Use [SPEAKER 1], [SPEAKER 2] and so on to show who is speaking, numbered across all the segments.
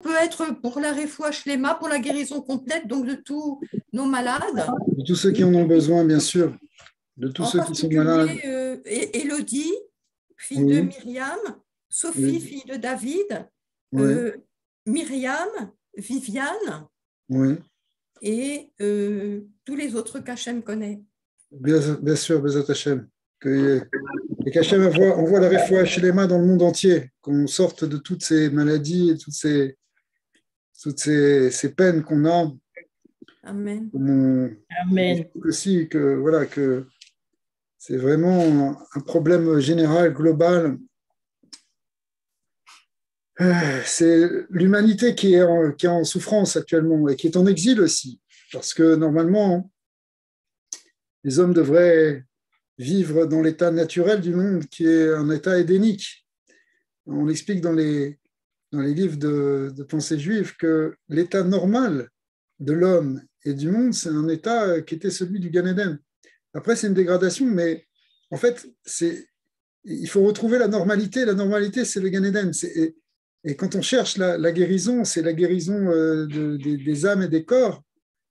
[SPEAKER 1] peut être pour la refoua shlema, pour la guérison complète, donc de tous nos malades.
[SPEAKER 2] De tous ceux qui en ont besoin, bien sûr. De tous
[SPEAKER 1] En
[SPEAKER 2] ceux qui sont malades.
[SPEAKER 1] particulier Élodie, fille de
[SPEAKER 2] Oui,
[SPEAKER 1] Myriam, Sophie,
[SPEAKER 2] oui,
[SPEAKER 1] fille de David,
[SPEAKER 2] oui,
[SPEAKER 1] euh, Myriam, Viviane
[SPEAKER 2] oui.
[SPEAKER 1] et tous les autres qu'Hachem connaît.
[SPEAKER 2] Bien sûr, Bezat Hachem. Et qu'Hachem envoie la refoua shlema dans le monde entier, qu'on sorte de toutes ces maladies et toutes ces peines qu'on a.
[SPEAKER 1] Amen.
[SPEAKER 2] On
[SPEAKER 3] Amen.
[SPEAKER 2] explique aussi que, voilà, que c'est vraiment un problème général, global. C'est l'humanité qui est en souffrance actuellement et qui est en exil aussi. Parce que normalement, les hommes devraient vivre dans l'état naturel du monde, qui est un état édénique. On explique dans les livres de pensée juive que l'état normal de l'homme et du monde, c'est un état qui était celui du Gan Eden. Après, c'est une dégradation, mais en fait, il faut retrouver la normalité. La normalité, c'est le Gan Eden. Et quand on cherche la guérison, c'est la guérison des âmes et des corps.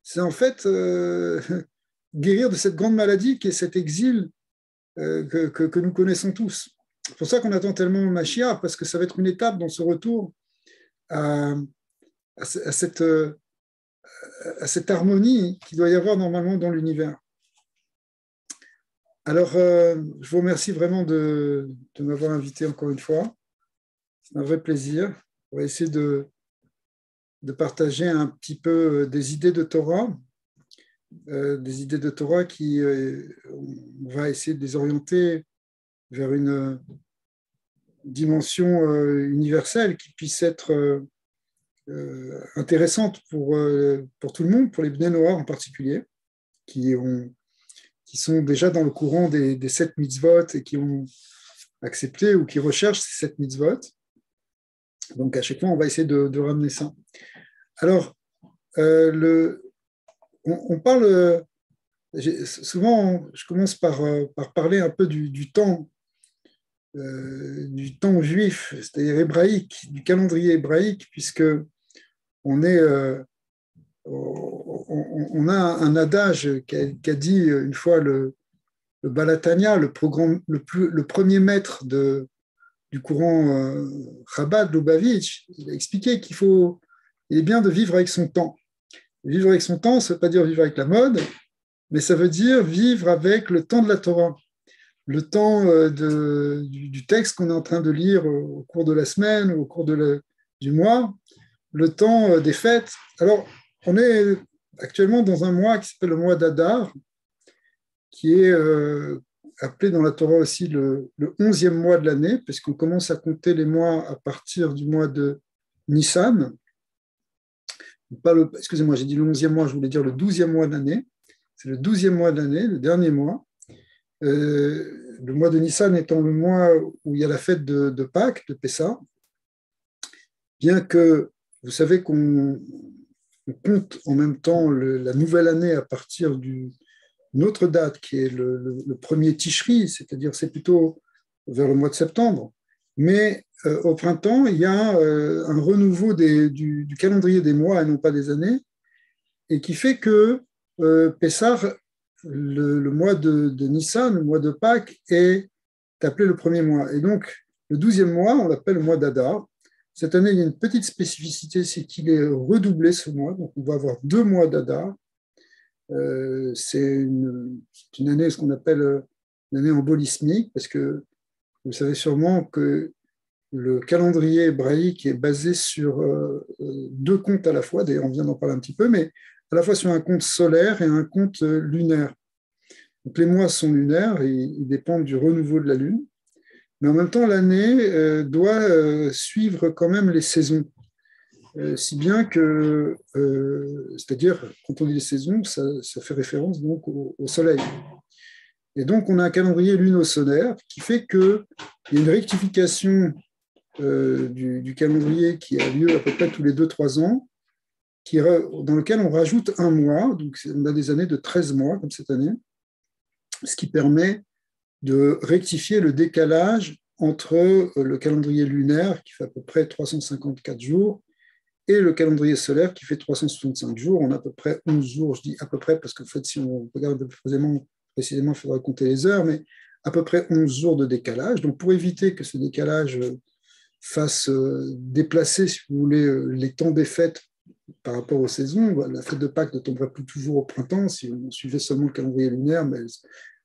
[SPEAKER 2] C'est en fait guérir de cette grande maladie qui est cet exil que nous connaissons tous. C'est pour ça qu'on attend tellement Mashiach, parce que ça va être une étape dans ce retour à, à cette, à cette harmonie qu'il doit y avoir normalement dans l'univers. Alors, je vous remercie vraiment de m'avoir invité encore une fois. C'est un vrai plaisir. On va essayer de partager un petit peu des idées de Torah, qui, on va essayer de les orienter vers une dimension universelle qui puisse être intéressante pour tout le monde, pour les Bnei Noach en particulier, qui sont déjà dans le courant des 7 mitzvot et qui ont accepté ou qui recherchent ces 7 mitzvot. Donc à chaque fois, on va essayer de ramener ça. Alors, on parle, souvent, je commence par parler un peu du temps juif, c'est-à-dire hébraïque, du calendrier hébraïque, puisque on a un adage qu'a dit une fois le Balatania, le premier maître du courant Chabad, Lubavitch. Il a expliqué il est bien de vivre avec son temps. Vivre avec son temps, ça ne veut pas dire vivre avec la mode, mais ça veut dire vivre avec le temps de la Torah, le temps du texte qu'on est en train de lire au cours de la semaine, au cours du mois, le temps des fêtes. Alors, on est actuellement dans un mois qui s'appelle le mois d'Adar, qui est appelé dans la Torah aussi le 11e mois de l'année, puisqu'on commence à compter les mois à partir du mois de Nissan. Excusez-moi, j'ai dit le 11e mois, je voulais dire le 12e mois de l'année. C'est le 12e mois de l'année, le dernier mois. Le mois de Nissan étant le mois où il y a la fête de Pâques, de Pessah, bien que vous savez qu'on compte en même temps la nouvelle année à partir d'une autre date qui est le premier Tishri, c'est-à-dire c'est plutôt vers le mois de septembre. Mais au printemps, il y a un renouveau du calendrier des mois et non pas des années, et qui fait que Pessah, le mois de Nissan, le mois de Pâques, est appelé le premier mois. Et donc, le 12e mois, on l'appelle le mois d'Adar. Cette année, il y a une petite spécificité, c'est qu'il est redoublé ce mois. Donc, on va avoir 2 mois d'Adar. C'est une année, ce qu'on appelle une année embolismique, parce que vous savez sûrement que le calendrier hébraïque est basé sur 2 comptes à la fois. D'ailleurs, on vient d'en parler un petit peu, mais à la fois sur un compte solaire et un compte lunaire. Donc, les mois sont lunaires et ils dépendent du renouveau de la Lune. Mais en même temps, l'année doit suivre quand même les saisons. Si bien que, c'est-à-dire, quand on dit les saisons, ça fait référence donc au Soleil. Et donc, on a un calendrier luno-solaire qui fait qu'il y a une rectification du calendrier qui a lieu à peu près tous les 2-3 ans, dans lequel on rajoute un mois. Donc, on a des années de 13 mois, comme cette année, ce qui permet de rectifier le décalage entre le calendrier lunaire, qui fait à peu près 354 jours, et le calendrier solaire qui fait 365 jours. On a à peu près 11 jours, je dis à peu près, parce qu'en fait, si on regarde précisément, il faudra compter les heures, mais à peu près 11 jours de décalage. Donc, pour éviter que ce décalage fasse déplacer, si vous voulez, les temps des fêtes par rapport aux saisons, la fête de Pâques ne tomberait plus toujours au printemps. Si on suivait seulement le calendrier lunaire, mais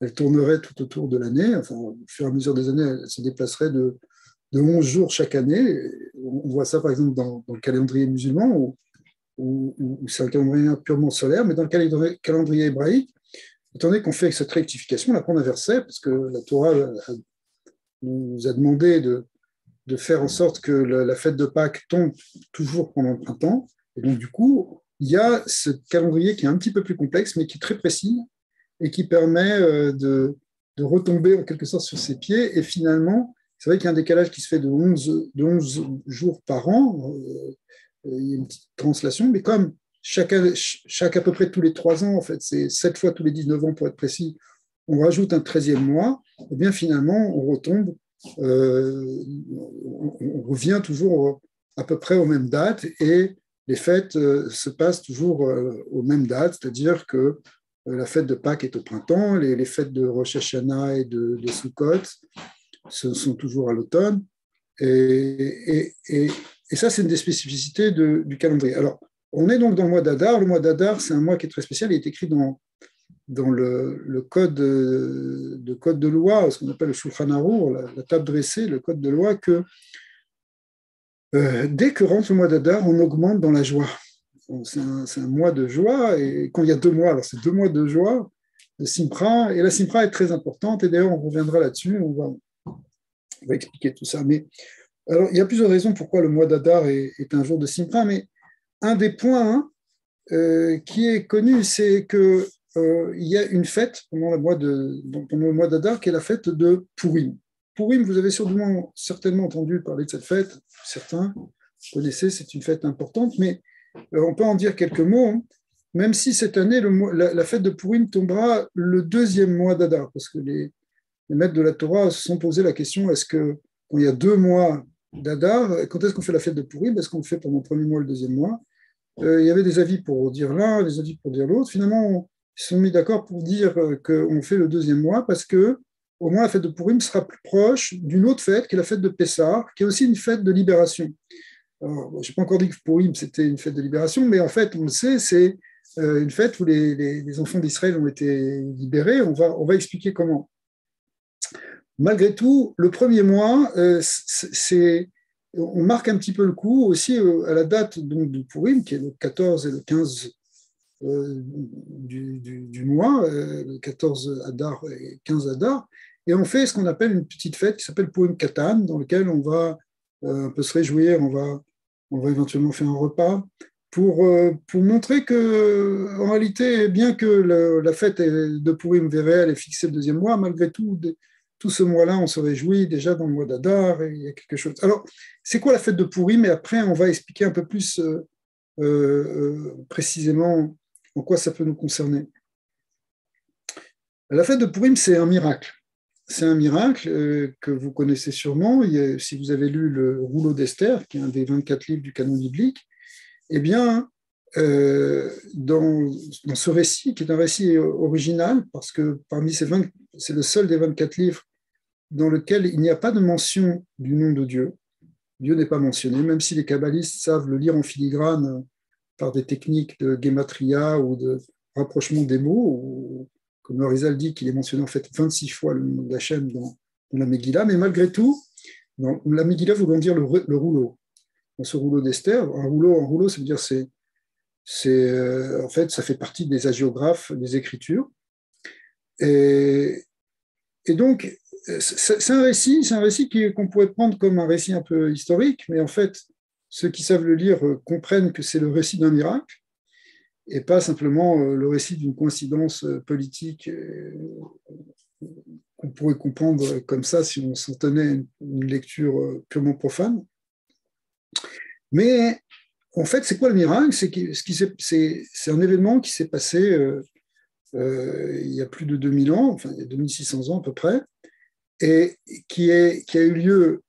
[SPEAKER 2] elle tournerait tout autour de l'année. Enfin, au fur et à mesure des années, elle se déplacerait de 11 jours chaque année. On voit ça, par exemple, dans le calendrier musulman, où c'est un calendrier purement solaire, mais dans le calendrier hébraïque, étant donné qu'on fait avec cette rectification, on apprend un verset, parce que la Torah nous a demandé de faire en sorte que la fête de Pâques tombe toujours pendant le printemps. Et donc, du coup, il y a ce calendrier qui est un petit peu plus complexe, mais qui est très précis et qui permet de retomber en quelque sorte sur ses pieds. Et finalement, c'est vrai qu'il y a un décalage qui se fait de 11 jours par an. Il y a une petite translation, mais comme chaque à peu près tous les 3 ans, en fait, c'est 7 fois tous les 19 ans pour être précis, on rajoute un 13e mois, et bien finalement, on retombe, on revient toujours à peu près aux mêmes dates, et les fêtes se passent toujours aux mêmes dates, c'est-à-dire que la fête de Pâques est au printemps, les fêtes de Rosh Hashanah et de Sukkot sont toujours à l'automne, et ça, c'est une des spécificités du calendrier. Alors, on est donc dans le mois d'Adar. Le mois d'Adar, c'est un mois qui est très spécial. Il est écrit dans le code de loi, ce qu'on appelle le Shulchan Arour, la table dressée, le code de loi, que dès que rentre le mois d'Adar, on augmente dans la joie. C'est un mois de joie, et quand il y a 2 mois, alors c'est 2 mois de joie, de Simpra, et la Simpra est très importante, et d'ailleurs on reviendra là-dessus, on va expliquer tout ça. Mais alors, il y a plusieurs raisons pourquoi le mois d'Adar est un jour de Simpra, mais un des points qui est connu, c'est qu'il y a une fête pendant le mois d'Adar qui est la fête de Purim. Purim, vous avez certainement entendu parler de cette fête, certains connaissez, c'est une fête importante, mais on peut en dire quelques mots, hein, même si cette année, la fête de Purim tombera le 2e mois d'Adar, parce que les maîtres de la Torah se sont posé la question, est-ce que quand il y a 2 mois d'Adar, quand est-ce qu'on fait la fête de Purim? Est-ce qu'on le fait pendant le 1er mois ou le 2e mois? Il y avait des avis pour dire l'un, des avis pour dire l'autre. Finalement, ils se sont mis d'accord pour dire qu'on fait le 2e mois parce que, au moins, la fête de Purim sera plus proche d'une autre fête, qui est la fête de Pessah, qui est aussi une fête de libération. Alors, je n'ai pas encore dit que Purim, c'était une fête de libération, mais en fait, on le sait, c'est une fête où les enfants d'Israël ont été libérés. On va expliquer comment. Malgré tout, le 1er mois, on marque un petit peu le coup aussi à la date donc, de Purim, qui est le 14 et le 15 du mois, le 14 Adar et 15 Adar, et on fait ce qu'on appelle une petite fête qui s'appelle Purim Katan, dans laquelle on va un peu se réjouir, on va éventuellement faire un repas, pour montrer que, en réalité, bien que la fête de Purim Véréal est fixée le 2e mois, malgré tout ce mois-là, on se réjouit déjà dans le mois d'Adar, et il y a quelque chose. Alors, c'est quoi la fête de Purim? Et après, on va expliquer un peu plus précisément en quoi ça peut nous concerner. La fête de Purim, c'est un miracle. C'est un miracle que vous connaissez sûrement. Si vous avez lu le rouleau d'Esther, qui est un des 24 livres du canon biblique, eh bien, dans ce récit, qui est un récit original, parce que c'est le seul des 24 livres dans lequel il n'y a pas de mention du nom de Dieu. Dieu n'est pas mentionné, même si les kabbalistes savent le lire en filigrane par des techniques de gematria ou de rapprochement des mots, ou, comme le Rizal dit qu'il est mentionné en fait 26 fois le nom d'Hachem dans la Megillah, mais malgré tout, dans la Megillah voulant dire le rouleau. Dans ce rouleau d'Esther, un rouleau, ça veut dire en fait, ça fait partie des hagiographes, des écritures. Et donc, c'est un récit qu'on pourrait prendre comme un récit un peu historique, mais en fait, ceux qui savent le lire comprennent que c'est le récit d'un miracle et pas simplement le récit d'une coïncidence politique qu'on pourrait comprendre comme ça si on s'en tenait à une lecture purement profane. Mais en fait, c'est quoi le miracle? C'est un événement qui s'est passé il y a plus de 2000 ans, enfin il y a 2600 ans à peu près, et qui a eu lieu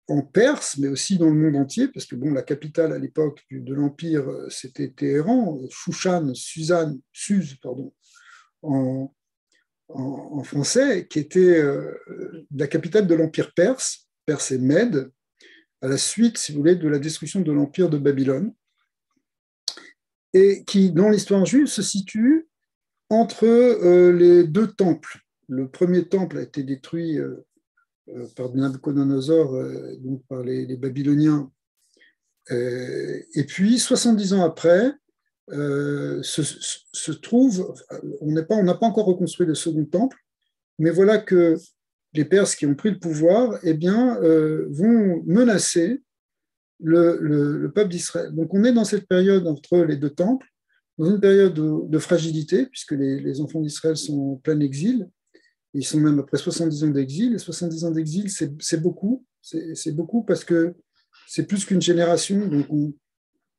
[SPEAKER 2] en Perse, mais aussi dans le monde entier, parce que bon, la capitale à l'époque de l'Empire, c'était Téhéran, Shushan, Suse, pardon, en, en français, qui était la capitale de l'Empire perse, Perse et Mède, à la suite, si vous voulez, de la destruction de l'Empire de Babylone, et qui, dans l'histoire juive, se situe entre les deux temples. Le premier temple a été détruit par Nabucodonosor, donc par les Babyloniens. Et puis, 70 ans après, se trouve, on n'a pas encore reconstruit le second temple, mais voilà que les Perses qui ont pris le pouvoir eh bien, vont menacer le peuple d'Israël. Donc on est dans cette période entre les deux temples, dans une période de fragilité, puisque les enfants d'Israël sont en plein exil. Ils sont même après 70 ans d'exil. Et 70 ans d'exil, c'est beaucoup. C'est beaucoup parce que c'est plus qu'une génération. Donc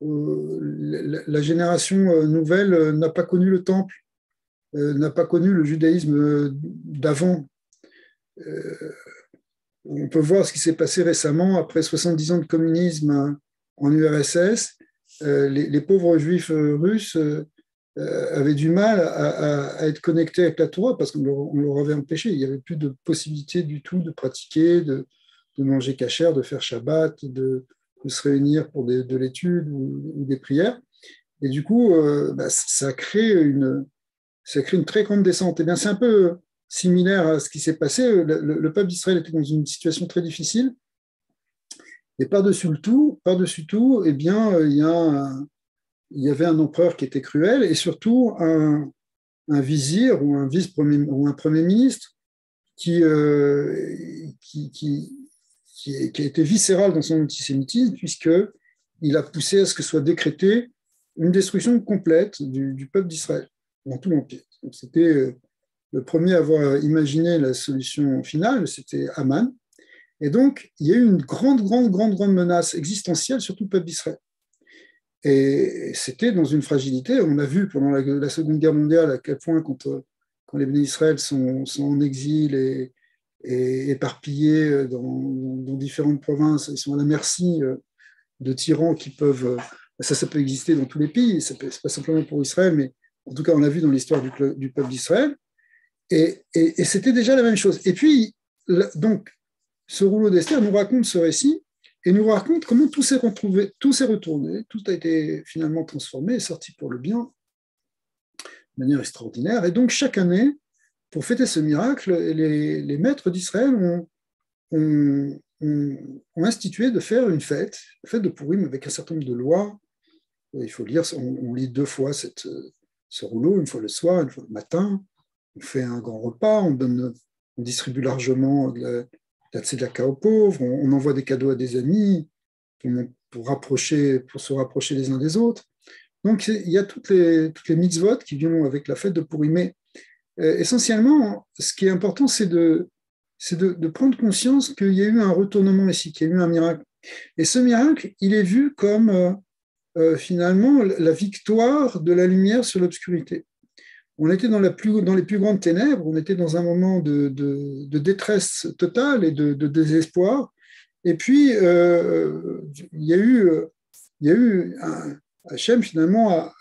[SPEAKER 2] la génération nouvelle n'a pas connu le temple, n'a pas connu le judaïsme d'avant. On peut voir ce qui s'est passé récemment après 70 ans de communisme en URSS. Les pauvres juifs russes avaient du mal à être connectés avec la Torah parce qu'on leur avait empêché. Il n'y avait plus de possibilité du tout de pratiquer, de manger cachère, de faire Shabbat, de se réunir pour de l'étude ou des prières. Et du coup, ça crée une très grande descente. Et bien, c'est un peu similaire à ce qui s'est passé. Le peuple d'Israël était dans une situation très difficile. Et par-dessus tout, eh bien, il y avait un empereur qui était cruel et surtout un vizir ou un vice-premier ou un premier ministre qui a été viscéral dans son antisémitisme puisqu'il a poussé à ce que soit décrétée une destruction complète du peuple d'Israël dans tout l'Empire. Donc, c'était le premier à avoir imaginé la solution finale, c'était Haman. Et donc, il y a eu une grande menace existentielle sur tout le peuple d'Israël. Et c'était dans une fragilité. On a vu pendant la Seconde Guerre mondiale à quel point, quand les bénis d'Israël sont en exil et éparpillés dans différentes provinces, ils sont à la merci de tyrans qui peuvent. Ça peut exister dans tous les pays, c'est pas simplement pour Israël, mais en tout cas, on l'a vu dans l'histoire du peuple d'Israël. Et c'était déjà la même chose. Et puis, donc, ce rouleau d'Esther nous raconte ce récit et nous raconte comment tout s'est retrouvé, tout s'est retourné, tout a été finalement transformé et sorti pour le bien de manière extraordinaire. Et donc, chaque année, pour fêter ce miracle, les maîtres d'Israël ont institué de faire une fête de Purim avec un certain nombre de lois. Il faut lire, on lit 2 fois ce rouleau, une fois le soir, une fois le matin. On fait un grand repas, on distribue largement de la tzedaka aux pauvres, on envoie des cadeaux à des amis pour se rapprocher les uns des autres. Donc il y a toutes les mitzvot qui viennent avec la fête de Purim. Mais essentiellement, ce qui est important, c'est de prendre conscience qu'il y a eu un retournement ici, qu'il y a eu un miracle. Et ce miracle, il est vu comme finalement la victoire de la lumière sur l'obscurité. On était dans les plus grandes ténèbres, on était dans un moment de détresse totale et de désespoir. Et puis, il y a eu Hachem, finalement, a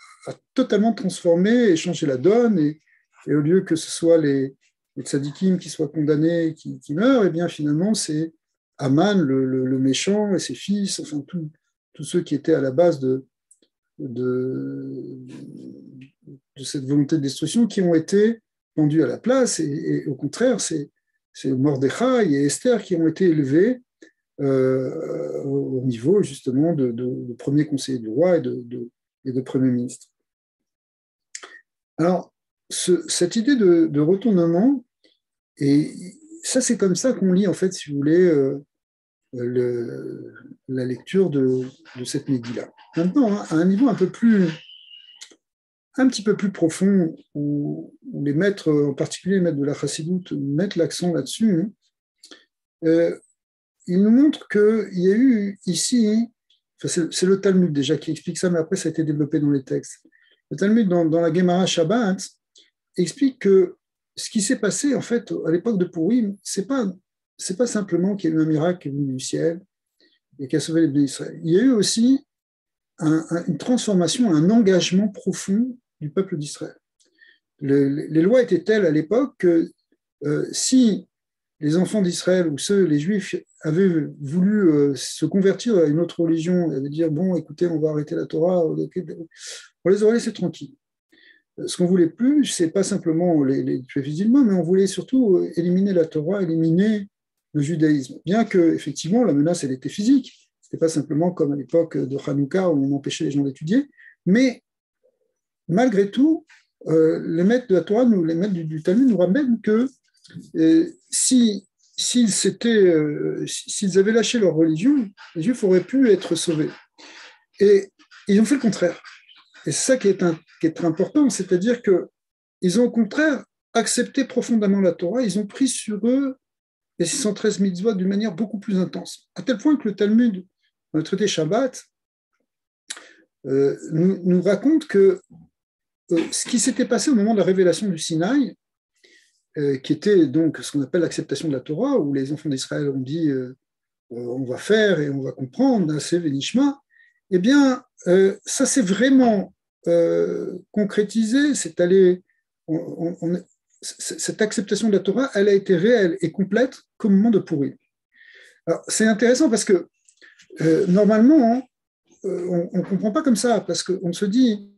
[SPEAKER 2] totalement transformé et changé la donne. Et au lieu que ce soit les tzadikim qui soient condamnés, qui meurent, et bien finalement, c'est Haman, le méchant, et ses fils, enfin, tous ceux qui étaient à la base de cette volonté de destruction qui ont été pendus à la place. Et au contraire, c'est Mordechai et Esther qui ont été élevés au niveau justement de premier conseiller du roi et de premier ministre. Alors, cette idée de retournement, et ça c'est comme ça qu'on lit en fait, si vous voulez, la lecture de cette Megillah. Maintenant, à un niveau un petit peu plus profond, où les maîtres, en particulier les maîtres de la Chassidoute, mettent l'accent là-dessus, ils nous montrent qu'il y a eu ici, enfin c'est le Talmud déjà qui explique ça, mais après ça a été développé dans les textes. Le Talmud, dans la Gemara Shabbat, explique que ce qui s'est passé en fait à l'époque de Purim, c'est pas simplement qu'il y a eu un miracle qui est venu du ciel, et qui a sauvé les bénis d'Israël. Il y a eu aussi une transformation, un engagement profond du peuple d'Israël. Les lois étaient telles à l'époque que si les enfants d'Israël ou les Juifs avaient voulu se convertir à une autre religion, avaient dire bon, écoutez, on va arrêter la Torah, on les aurait laissés tranquilles. Ce qu'on voulait plus, c'est pas simplement les tuer physiquement, mais on voulait surtout éliminer la Torah, éliminer le judaïsme. Bien que effectivement la menace elle était physique, c'était pas simplement comme à l'époque de Hanouka où on empêchait les gens d'étudier, mais malgré tout, les maîtres de la Torah, les maîtres du Talmud nous ramènent que s'ils avaient lâché leur religion, les Juifs auraient pu être sauvés. Et ils ont fait le contraire. Et c'est ça qui est très important, c'est-à-dire qu'ils ont au contraire accepté profondément la Torah, ils ont pris sur eux les 613 mitzvot d'une manière beaucoup plus intense. À tel point que le Talmud, dans le traité Shabbat, nous raconte que ce qui s'était passé au moment de la révélation du Sinaï, qui était donc ce qu'on appelle l'acceptation de la Torah, où les enfants d'Israël ont dit on va faire et on va comprendre, Naaseh v'nishma, eh bien, ça s'est vraiment concrétisé, c'est allé, cette acceptation de la Torah, elle a été réelle et complète qu'au moment de Pourim. Alors, c'est intéressant parce que normalement, on ne comprend pas comme ça, parce qu'on se dit,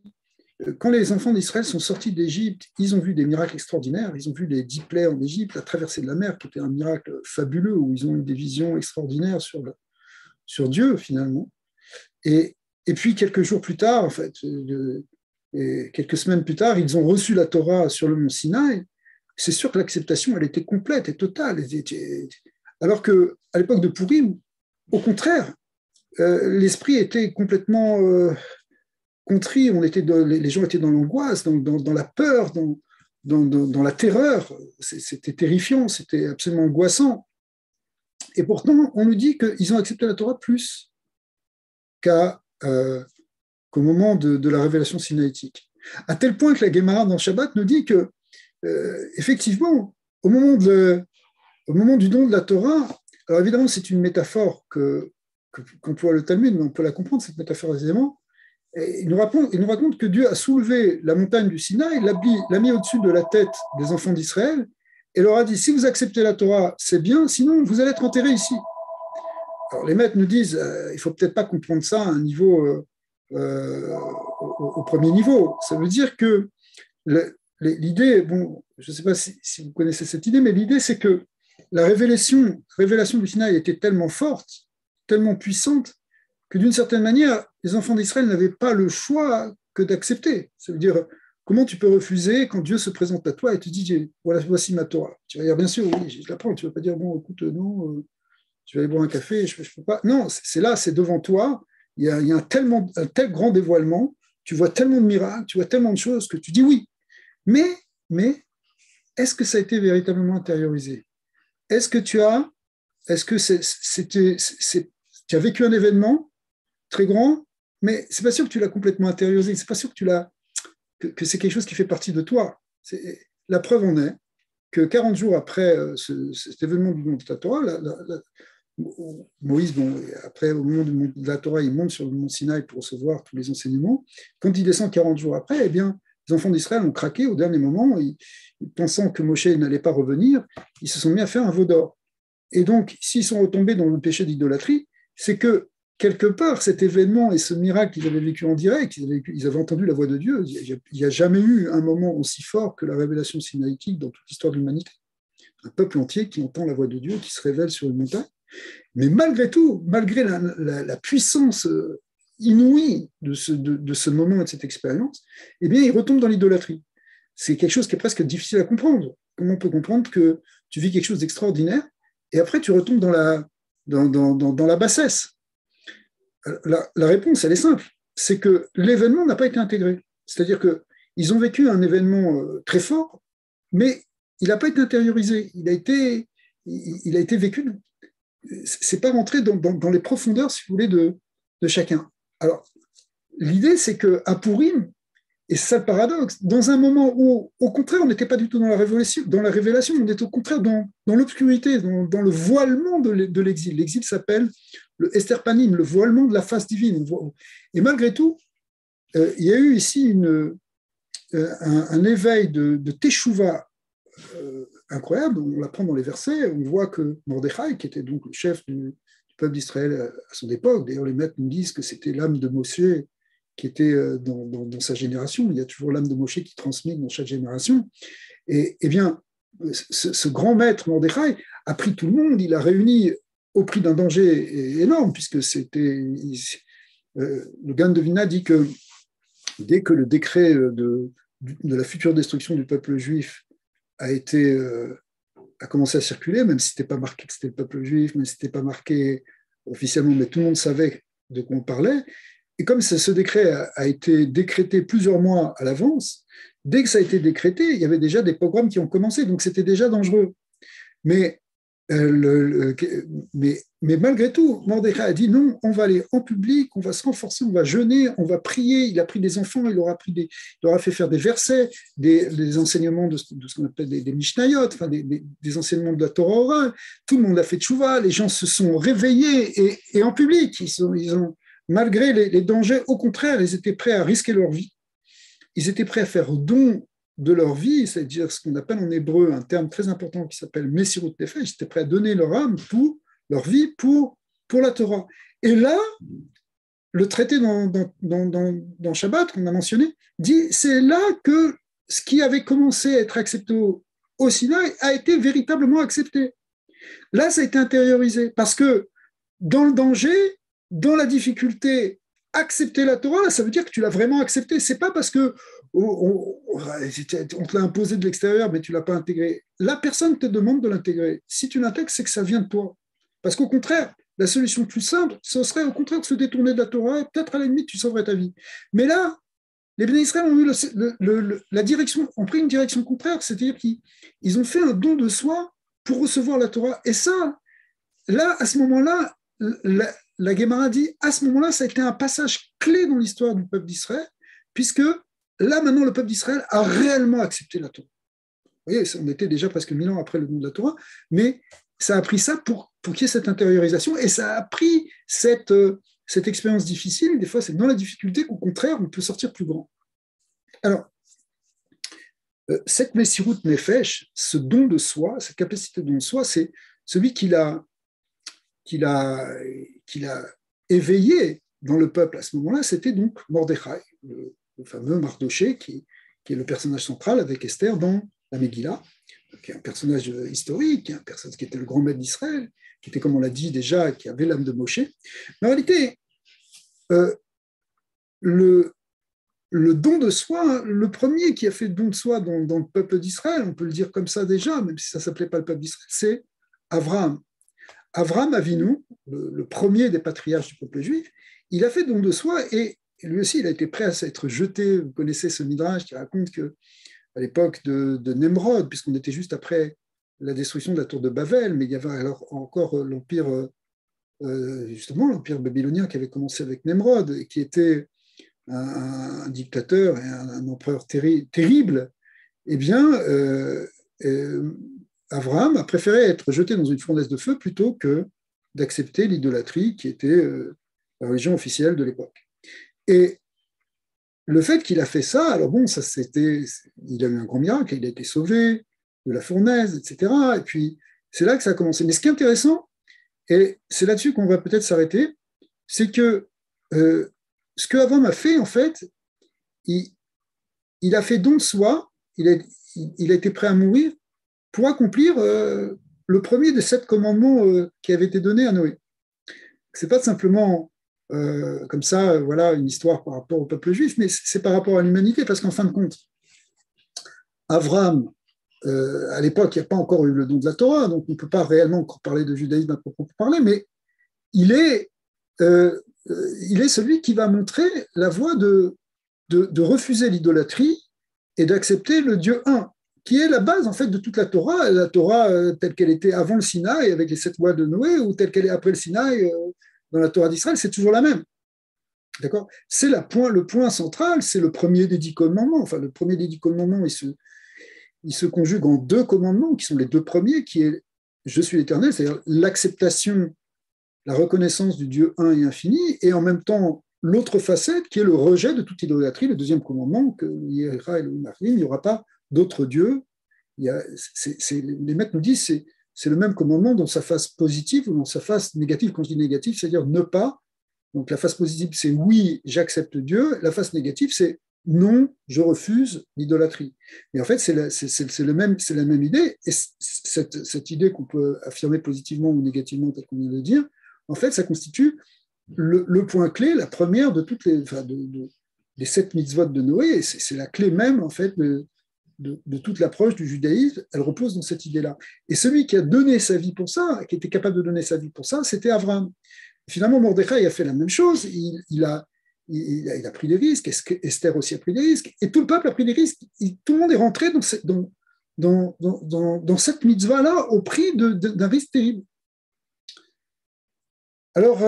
[SPEAKER 2] quand les enfants d'Israël sont sortis d'Égypte, ils ont vu des miracles extraordinaires, ils ont vu les 10 plaies en Égypte, la traversée de la mer, qui était un miracle fabuleux, où ils ont eu des visions extraordinaires sur Dieu, finalement. Et puis, quelques jours plus tard, en fait, quelques semaines plus tard, ils ont reçu la Torah sur le mont Sinaï. C'est sûr que l'acceptation, elle était complète et totale. Alors qu'à l'époque de Pourim, au contraire, l'esprit était complètement contrit, les gens étaient dans l'angoisse, dans la peur, dans la terreur. C'était terrifiant, c'était absolument angoissant. Et pourtant, on nous dit qu'ils ont accepté la Torah plus qu'au moment de la révélation sinaïtique. À tel point que la Guémara dans Shabbat nous dit que, effectivement, au moment du don de la Torah, alors évidemment, c'est une métaphore qu'emploie le Talmud, mais on peut la comprendre, cette métaphore aisément. Il nous raconte que Dieu a soulevé la montagne du Sinaï, l'a mis au-dessus de la tête des enfants d'Israël, et leur a dit, si vous acceptez la Torah, c'est bien, sinon vous allez être enterrés ici. Alors les maîtres nous disent, il ne faut peut-être pas comprendre ça à un niveau, au premier niveau. Ça veut dire que l'idée, bon, je ne sais pas si vous connaissez cette idée, mais l'idée c'est que la révélation du Sinaï était tellement forte, tellement puissante, que d'une certaine manière, les enfants d'Israël n'avaient pas le choix que d'accepter. Ça veut dire, comment tu peux refuser quand Dieu se présente à toi et te dit, voilà, voici ma Torah. Tu vas dire, bien sûr, oui, je la prends. Tu ne vas pas dire, bon, écoute, non, je vais aller boire un café, je ne peux pas. Non, c'est là, c'est devant toi. Il y a un tel grand dévoilement, tu vois tellement de miracles, tu vois tellement de choses que tu dis oui. Mais est-ce que ça a été véritablement intériorisé? Est-ce que tu as vécu un événement très grand, mais c'est pas sûr que tu l'as complètement intériorisé, c'est pas sûr que c'est quelque chose qui fait partie de toi. La preuve en est que 40 jours après cet événement du don de la Torah, Moïse, après, au moment de la Torah, il monte sur le mont Sinaï pour recevoir tous les enseignements. Quand il descend 40 jours après, eh bien, les enfants d'Israël ont craqué au dernier moment, pensant que Moshe n'allait pas revenir, ils se sont mis à faire un veau d'or. Et donc, s'ils sont retombés dans le péché d'idolâtrie, c'est que quelque part, cet événement et ce miracle qu'ils avaient vécu en direct, ils avaient entendu la voix de Dieu. Il n'y a jamais eu un moment aussi fort que la révélation sinaïtique dans toute l'histoire de l'humanité. Un peuple entier qui entend la voix de Dieu, qui se révèle sur une montagne. Mais malgré tout, malgré la puissance inouïe de ce moment et de cette expérience, eh bien, ils retombent dans l'idolâtrie. C'est quelque chose qui est presque difficile à comprendre. Comment on peut comprendre que tu vis quelque chose d'extraordinaire et après tu retombes dans la bassesse? La réponse, elle est simple. C'est que l'événement n'a pas été intégré. C'est-à-dire qu'ils ont vécu un événement très fort, mais il n'a pas été intériorisé. Il a été vécu. C'est pas rentré dans les profondeurs, si vous voulez, de chacun. Alors, l'idée, c'est qu'à Pourim, Et c'est ça le paradoxe. Dans un moment où, au contraire, on n'était pas du tout dans la révélation, on était au contraire dans l'obscurité, dans le voilement de l'exil. L'exil s'appelle le esterpanim, le voilement de la face divine. Et malgré tout, il y a eu ici un éveil de teshuva incroyable. On l'apprend dans les versets. On voit que Mordechai, qui était donc le chef du peuple d'Israël à son époque, d'ailleurs les maîtres nous disent que c'était l'âme de Moshe qui était dans sa génération. Il y a toujours l'âme de Moshe qui transmet dans chaque génération. Et bien, ce grand maître Mordechai a pris tout le monde, il a réuni au prix d'un danger énorme, puisque c'était... le Gaon de Vilna dit que dès que le décret de la future destruction du peuple juif a commencé à circuler, même si ce n'était pas marqué que c'était le peuple juif, même si ce n'était pas marqué officiellement, mais tout le monde savait de quoi on parlait. Et comme ce décret a été décrété plusieurs mois à l'avance, dès que ça a été décrété, il y avait déjà des pogroms qui ont commencé, donc c'était déjà dangereux. Mais malgré tout, Mordechai a dit non, on va aller en public, on va se renforcer, on va jeûner, on va prier. Il a pris des enfants, il leur a fait faire des versets, des enseignements de ce qu'on appelle des Mishnayot, enfin des enseignements de la Torah orale. Tout le monde a fait tchouva, les gens se sont réveillés et en public, ils ont malgré les dangers, au contraire, ils étaient prêts à risquer leur vie. Ils étaient prêts à faire don de leur vie, c'est-à-dire ce qu'on appelle en hébreu un terme très important qui s'appelle Messirut Nefesh, ils étaient prêts à donner leur âme, leur vie pour la Torah. Et là, le traité dans Shabbat qu'on a mentionné dit c'est là que ce qui avait commencé à être accepté au Sinaï a été véritablement accepté. Là, ça a été intériorisé parce que dans le danger, dans la difficulté, accepter la Torah, ça veut dire que tu l'as vraiment accepté. C'est pas parce que on te l'a imposé de l'extérieur, mais tu l'as pas intégré. La personne te demande de l'intégrer. Si tu l'intègres, c'est que ça vient de toi. Parce qu'au contraire, la solution plus simple, ce serait au contraire de se détourner de la Torah et peut-être à la limite, tu sauverais ta vie. Mais là, les Béné Israël ont eu ont pris une direction contraire, c'est-à-dire qu'ils ont fait un don de soi pour recevoir la Torah. Et ça, là, à ce moment-là, la Guémara dit, à ce moment-là, ça a été un passage clé dans l'histoire du peuple d'Israël, puisque là, maintenant, le peuple d'Israël a réellement accepté la Torah. Vous voyez, on était déjà presque 1000 ans après le don de la Torah, mais ça a pris ça pour qu'il y ait cette intériorisation, et ça a pris cette expérience difficile. Des fois, c'est dans la difficulté qu'au contraire, on peut sortir plus grand. Alors, cette Messirut Nefesh, ce don de soi, cette capacité de don de soi, c'est celui qu'il a éveillé dans le peuple à ce moment-là, c'était donc Mordechai, le fameux Mardoché, qui est le personnage central avec Esther dans la Megillah, qui est un personnage historique, un personnage qui était le grand maître d'Israël, qui était, comme on l'a dit déjà, qui avait l'âme de Moshe. Mais en réalité, le don de soi, le premier qui a fait don de soi dans le peuple d'Israël, on peut le dire comme ça déjà, même si ça ne s'appelait pas le peuple d'Israël, c'est Abraham. Abraham Avinu, le premier des patriarches du peuple juif, il a fait don de soi et lui aussi, il a été prêt à s'être jeté. Vous connaissez ce midrash qui raconte qu'à l'époque de Nemrod, puisqu'on était juste après la destruction de la tour de Babel, mais il y avait alors encore l'empire, justement l'empire babylonien qui avait commencé avec Nemrod et qui était un dictateur et un empereur terrible. Eh bien, Abraham a préféré être jeté dans une fournaise de feu plutôt que d'accepter l'idolâtrie qui était la religion officielle de l'époque. Et le fait qu'il a fait ça, alors bon, il a eu un grand miracle, il a été sauvé de la fournaise, etc. Et puis, c'est là que ça a commencé. Mais ce qui est intéressant, et c'est là-dessus qu'on va peut-être s'arrêter, c'est que ce que Abraham a fait, en fait, il a fait don de soi, il a été prêt à mourir pour accomplir le premier des 7 commandements qui avaient été donnés à Noé. Ce n'est pas simplement comme ça, voilà, une histoire par rapport au peuple juif, mais c'est par rapport à l'humanité, parce qu'en fin de compte, Abraham, à l'époque, il n'y a pas encore eu le don de la Torah, donc on ne peut pas réellement encore parler de judaïsme à proprement parler, mais il est celui qui va montrer la voie de refuser l'idolâtrie et d'accepter le Dieu un, qui est la base en fait de toute la Torah telle qu'elle était avant le Sinaï avec les 7 lois de Noé, ou telle qu'elle est après le Sinaï dans la Torah d'Israël, c'est toujours la même. D'accord? C'est le point central, c'est le premier des 10 commandements. Enfin, le premier des 10 commandements, il se conjugue en deux commandements, qui sont les deux premiers, qui est je suis l'Éternel, c'est-à-dire l'acceptation, la reconnaissance du Dieu un et infini, et en même temps l'autre facette qui est le rejet de toute idolâtrie, le deuxième commandement, que il n'y aura pas d'autre Dieu. Les maîtres nous disent c'est le même commandement dans sa face positive ou dans sa face négative. Quand je dis négative, c'est-à-dire ne pas. Donc la face positive, c'est oui, j'accepte Dieu. La face négative, c'est non, je refuse l'idolâtrie. Et en fait, c'est la même idée. Et cette idée qu'on peut affirmer positivement ou négativement, tel qu'on vient de le dire, en fait, ça constitue le point clé, la première de toutes des 7 mitzvot de Noé. Et c'est la clé même, en fait, de toute l'approche du judaïsme. Elle repose dans cette idée-là. Et celui qui a donné sa vie pour ça, qui était capable de donner sa vie pour ça, c'était Avram. Finalement, Mordechai a fait la même chose. Il a pris des risques. Esther aussi a pris des risques. Et tout le peuple a pris des risques. Tout le monde est rentré dans cette mitzvah-là au prix d'un risque terrible. Alors,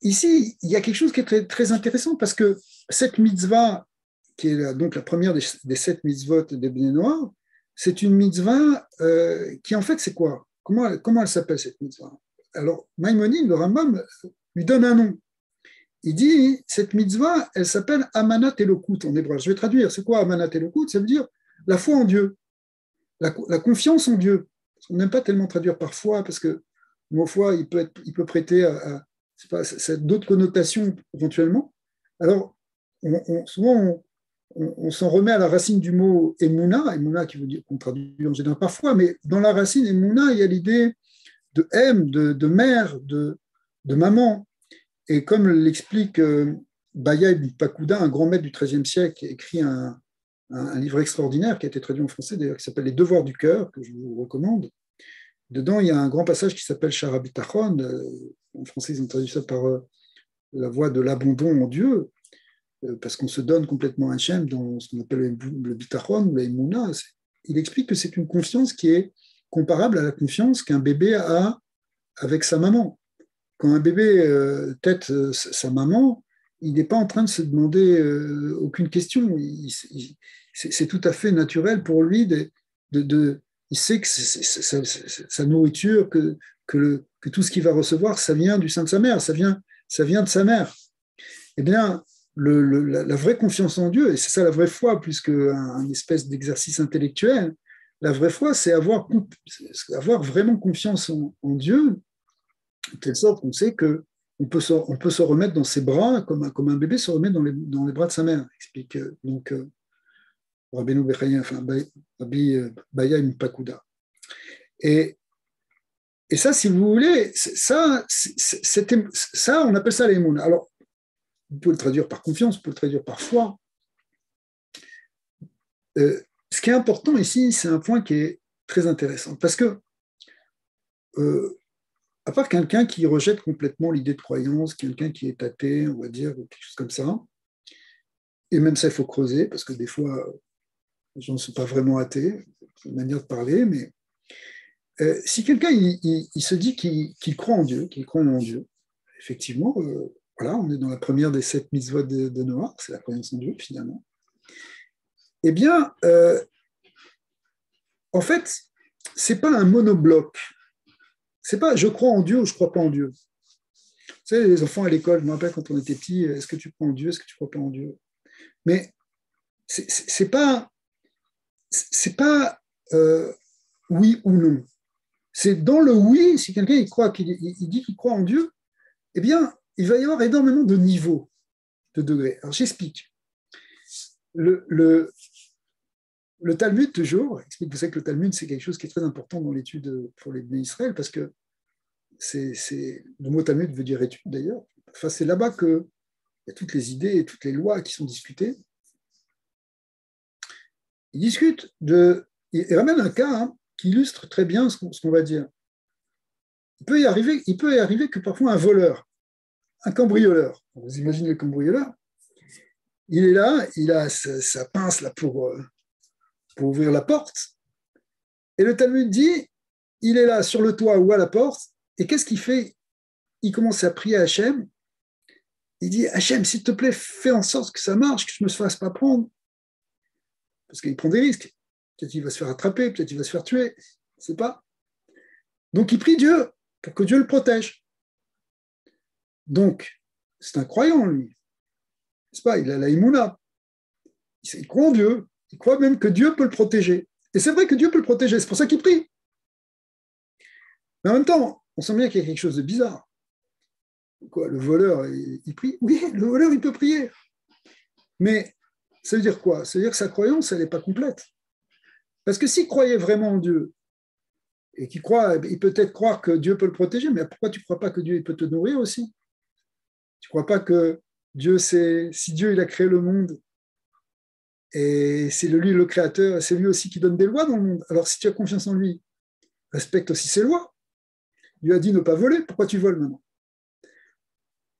[SPEAKER 2] ici, il y a quelque chose qui est très, très intéressant parce que cette mitzvah, qui est donc la première des 7 mitzvot des Bnei Noach, c'est une mitzvah qui, en fait, c'est quoi? Comment elle s'appelle, cette mitzvah? Alors, Maïmonide, le Rambam, lui donne un nom. Il dit, cette mitzvah, elle s'appelle Amanat Elokut en hébreu. Je vais traduire. C'est quoi Amanat Elokut? Ça veut dire la foi en Dieu, la confiance en Dieu. On n'aime pas tellement traduire par foi, parce que le mot foi, il peut prêter à d'autres connotations éventuellement. Alors, souvent, on s'en remet à la racine du mot Emouna qui veut dire qu'on traduit en général par foi, mais dans la racine Emouna, il y a l'idée de de mère, de maman. Et comme l'explique Baya ibn Pakuda, un grand maître du XIIIe siècle, qui a écrit un livre extraordinaire qui a été traduit en français, d'ailleurs, qui s'appelle Les Devoirs du cœur, que je vous recommande. Dedans, il y a un grand passage qui s'appelle Shara Bitachon. En français, ils ont traduit ça par la voie de l'abandon en Dieu, parce qu'on se donne complètement à Hachem dans ce qu'on appelle le Bitachon, la Emouna. Il explique que c'est une confiance qui est comparable à la confiance qu'un bébé a avec sa maman. Quand un bébé tète sa maman, il n'est pas en train de se demander aucune question. C'est tout à fait naturel pour lui. Il sait que sa nourriture, que tout ce qu'il va recevoir, ça vient du sein de sa mère, ça vient de sa mère. Eh bien, la vraie confiance en Dieu, et c'est ça la vraie foi, plus qu'un espèce d'exercice intellectuel, la vraie foi, c'est avoir vraiment confiance en Dieu, de telle sorte qu'on sait qu'on peut se remettre dans ses bras comme un bébé se remet dans les bras de sa mère, explique donc Rabbeinu Bechaya, Rabbi Baya Pakuda. Et ça, si vous voulez, ça, on appelle ça l'émouna. Alors, vous pouvez le traduire par confiance, vous pouvez le traduire par foi. Ce qui est important ici, c'est un point qui est très intéressant, parce que à part quelqu'un qui rejette complètement l'idée de croyance, quelqu'un qui est athée, on va dire, ou quelque chose comme ça, et même ça, il faut creuser, parce que des fois, les gens ne sont pas vraiment athées, c'est une manière de parler, mais si quelqu'un il se dit qu'il croit en Dieu, qu'il croit en Dieu, effectivement, voilà, on est dans la première des 7 mitzvot de Noach, c'est la croyance en Dieu, finalement. Eh bien, en fait, c'est pas un monobloc. C'est pas je crois en Dieu ou je crois pas en Dieu. Vous savez, les enfants à l'école, je me rappelle quand on était petit, est-ce que tu crois en Dieu, est-ce que tu crois pas en Dieu? Mais c'est pas oui ou non. C'est dans le oui, si quelqu'un il dit qu'il croit en Dieu, eh bien, il va y avoir énormément de niveaux, de degrés. Alors, j'explique. Le Talmud, toujours, explique, vous savez que le Talmud, c'est quelque chose qui est très important dans l'étude pour les Bnei Israël, parce que le mot Talmud veut dire étude, d'ailleurs. Enfin, c'est là-bas qu'il y a toutes les idées et toutes les lois qui sont discutées. Il discute il ramène un cas qui illustre très bien ce qu'on va dire. Il peut y arriver que parfois un voleur, un cambrioleur, vous imaginez le cambrioleur, il est là, il a sa pince là pour ouvrir la porte, et le Talmud dit, il est là sur le toit ou à la porte, et qu'est-ce qu'il fait? Il commence à prier à Hachem, Il dit, Hachem, s'il te plaît, fais en sorte que ça marche, que je ne me fasse pas prendre. Parce qu'il prend des risques. Peut-être qu'il va se faire attraper, peut-être qu'il va se faire tuer. Je ne sais pas. Donc, il prie Dieu pour que Dieu le protège. Donc, c'est un croyant, lui. N'est-ce pas? Il a la Emouna. Il croit en Dieu. Il croit même que Dieu peut le protéger. Et c'est vrai que Dieu peut le protéger. C'est pour ça qu'il prie. Mais en même temps, on sent bien qu'il y a quelque chose de bizarre. Quoi, le voleur, il prie? Oui, le voleur, il peut prier. Mais ça veut dire quoi? Ça veut dire que sa croyance, elle n'est pas complète. Parce que s'il croyait vraiment en Dieu, et qu'il croit, il peut peut-être croire que Dieu peut le protéger, mais pourquoi tu ne crois pas que Dieu peut te nourrir aussi? Tu ne crois pas que Dieu, si Dieu il a créé le monde, et c'est lui le créateur, c'est lui aussi qui donne des lois dans le monde. Alors si tu as confiance en lui, respecte aussi ses lois. Dieu a dit ne pas voler, pourquoi tu voles maintenant?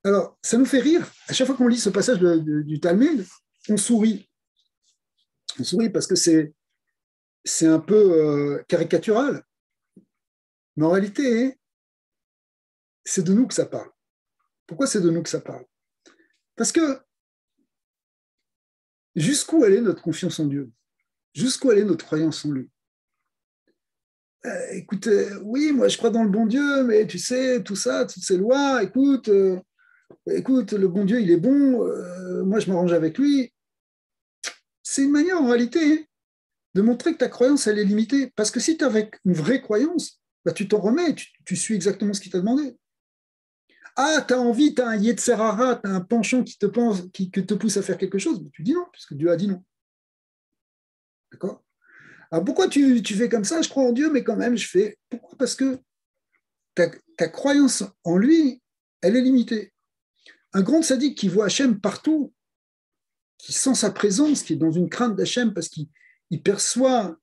[SPEAKER 2] Alors, ça nous fait rire. À chaque fois qu'on lit ce passage du Talmud, on sourit. On sourit parce que c'est un peu caricatural. Mais en réalité, c'est de nous que ça parle. Pourquoi c'est de nous que ça parle? Parce que jusqu'où elle est notre confiance en Dieu? Jusqu'où elle est notre croyance en lui? Écoute, oui, moi je crois dans le bon Dieu, mais tu sais, tout ça, toutes ces lois, écoute, le bon Dieu, il est bon, moi je m'arrange avec lui. C'est une manière en réalité de montrer que ta croyance, elle est limitée. Parce que si tu as avec une vraie croyance, bah, tu t'en remets, tu suis exactement ce qu'il t'a demandé. Ah, tu as envie, tu as un Yetzer Hara, tu as un penchant qui te pousse à faire quelque chose, mais tu dis non, puisque Dieu a dit non. D'accord? Alors pourquoi tu fais comme ça? Je crois en Dieu, mais quand même, je fais. Pourquoi? Parce que ta croyance en lui, elle est limitée. Un grand sadique qui voit Hachem partout, qui sent sa présence, qui est dans une crainte d'Hachem parce qu'il perçoit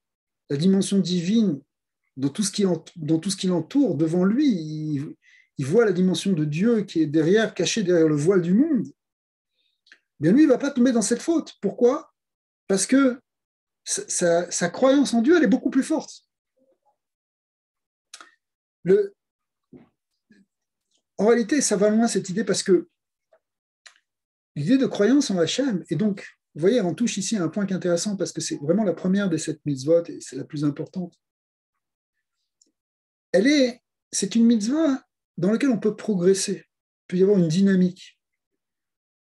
[SPEAKER 2] la dimension divine dans tout ce qui l'entoure, devant lui, il voit la dimension de Dieu qui est derrière, cachée derrière le voile du monde. Bien lui, il ne va pas tomber dans cette faute. Pourquoi? Parce que sa croyance en Dieu, elle est beaucoup plus forte. En réalité, ça va loin cette idée parce que l'idée de croyance en Hachem, et donc, vous voyez, on touche ici à un point qui est intéressant parce que c'est vraiment la première des 7 mitzvot et c'est la plus importante. C'est une mitzvah dans laquelle on peut progresser. Il peut y avoir une dynamique.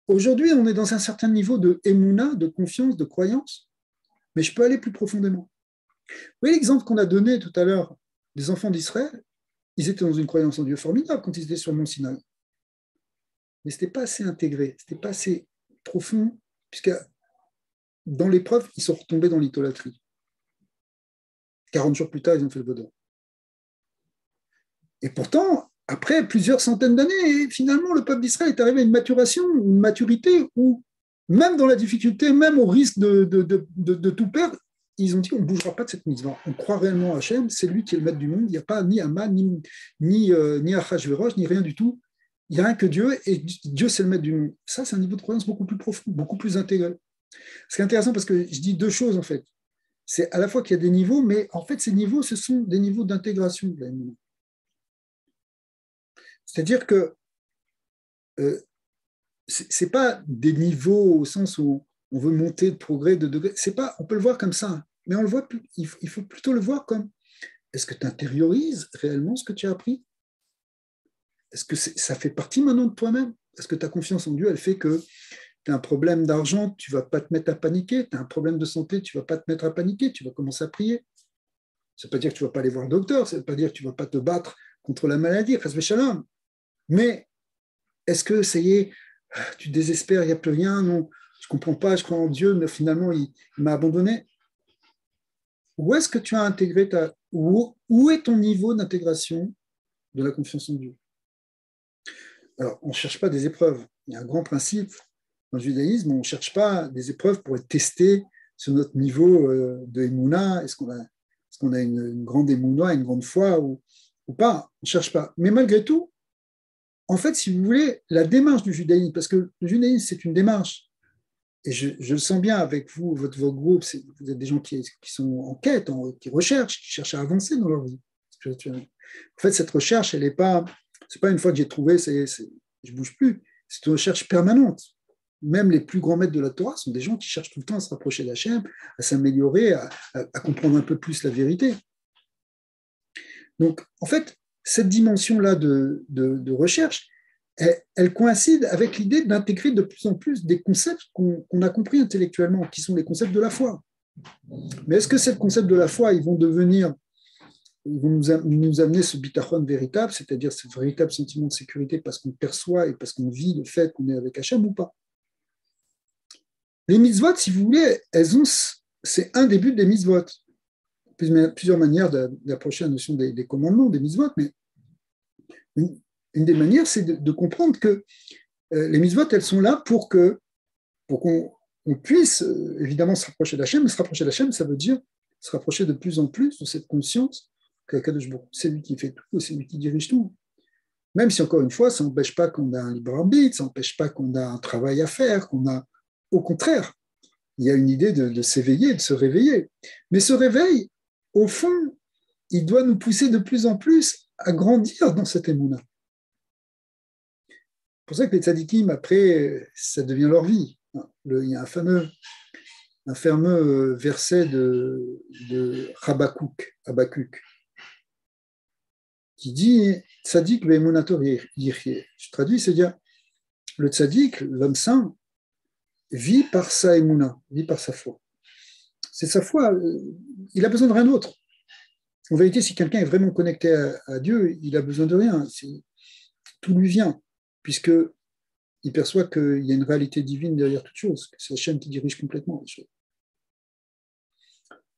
[SPEAKER 2] Aujourd'hui, on est dans un certain niveau de émouna, de confiance, de croyance, mais je peux aller plus profondément. Vous voyez l'exemple qu'on a donné tout à l'heure des enfants d'Israël? Ils étaient dans une croyance en Dieu formidable quand ils étaient sur le mont Sinaï. Mais ce n'était pas assez intégré, ce n'était pas assez profond, puisque dans l'épreuve, ils sont retombés dans l'idolâtrie. 40 jours plus tard, ils ont fait le vaudor. Et pourtant, après plusieurs centaines d'années, finalement, le peuple d'Israël est arrivé à une maturation, une maturité où, même dans la difficulté, même au risque de tout perdre, ils ont dit on ne bougera pas de cette mitzvah. On croit réellement à Hachem, c'est lui qui est le maître du monde. Il n'y a pas ni Haman, ni Achashverosh, ni rien du tout. Il n'y a rien que Dieu, et Dieu, c'est le maître du monde. Ça, c'est un niveau de croyance beaucoup plus profond, beaucoup plus intégré. C'est intéressant parce que je dis deux choses, en fait. C'est à la fois qu'il y a des niveaux, mais en fait, ces niveaux, ce sont des niveaux d'intégration de la Emouna. C'est-à-dire que ce n'est pas des niveaux au sens où on veut monter de progrès, de degré. C'est pas, on peut le voir comme ça, mais on le voit, il faut plutôt le voir comme est-ce que tu intériorises réellement ce que tu as appris? Est-ce que ça fait partie maintenant de toi-même? Est-ce que ta confiance en Dieu, elle fait que tu as un problème d'argent, tu ne vas pas te mettre à paniquer, tu as un problème de santé, tu ne vas pas te mettre à paniquer, tu vas commencer à prier. Ça ne veut pas dire que tu ne vas pas aller voir le docteur, ça ne veut pas dire que tu ne vas pas te battre contre la maladie, shalom. Mais est-ce que ça y est, tu désespères, il n'y a plus rien, non, je ne comprends pas, je crois en Dieu, mais finalement, il m'a abandonné. Où est-ce que tu as intégré où est ton niveau d'intégration de la confiance en Dieu? Alors, on ne cherche pas des épreuves. Il y a un grand principe dans le judaïsme, on ne cherche pas des épreuves pour être testé sur notre niveau de Emouna. Est-ce qu'on a une grande Emouna, une grande foi ou pas? On ne cherche pas. Mais malgré tout, en fait, si vous voulez, la démarche du judaïsme, parce que le judaïsme, c'est une démarche, et je le sens bien avec vous, votre groupe, vous êtes des gens qui sont en quête, qui recherchent, qui cherchent à avancer dans leur vie. En fait, cette recherche, c'est pas une fois que j'ai trouvé, je ne bouge plus. C'est une recherche permanente. Même les plus grands maîtres de la Torah sont des gens qui cherchent tout le temps à se rapprocher d'Hachem, à s'améliorer, à comprendre un peu plus la vérité. Donc, en fait, cette dimension-là de recherche, elle coïncide avec l'idée d'intégrer de plus en plus des concepts qu'on a compris intellectuellement, qui sont les concepts de la foi. Mais est-ce que ces concepts de la foi, ils vont nous amener ce bitachon véritable, c'est-à-dire ce véritable sentiment de sécurité parce qu'on perçoit et parce qu'on vit le fait qu'on est avec Hachem ou pas? Les mitzvot, si vous voulez, c'est un des buts des mitzvot. Plusieurs manières d'approcher la notion des commandements, des mitzvot, mais une des manières, c'est de comprendre que les mitzvot, elles sont là pour qu'on puisse évidemment se rapprocher d'Hachem, mais se rapprocher d'Hachem, ça veut dire se rapprocher de plus en plus de cette conscience qu'Akadosh Baruch Hu, c'est lui qui fait tout, c'est lui qui dirige tout. Même si, encore une fois, ça n'empêche pas qu'on a un libre arbitre, ça n'empêche pas qu'on a un travail à faire, au contraire, il y a une idée de s'éveiller, de se réveiller. Mais ce réveil, au fond, il doit nous pousser de plus en plus à grandir dans cette émouna. C'est pour ça que les tzadikim, après, ça devient leur vie. Il y a un fameux verset de Habakkuk, qui dit « Tzadik ve'emunato yirchye ». Je traduis, c'est-à-dire le tzadik, l'homme saint, vit par sa émouna, vit par sa foi. C'est sa foi, il a besoin de rien d'autre. En vérité, si quelqu'un est vraiment connecté à Dieu, il a besoin de rien. Tout lui vient, puisqu'il perçoit qu'il y a une réalité divine derrière toute chose, que c'est Hachem qui dirige complètement les choses.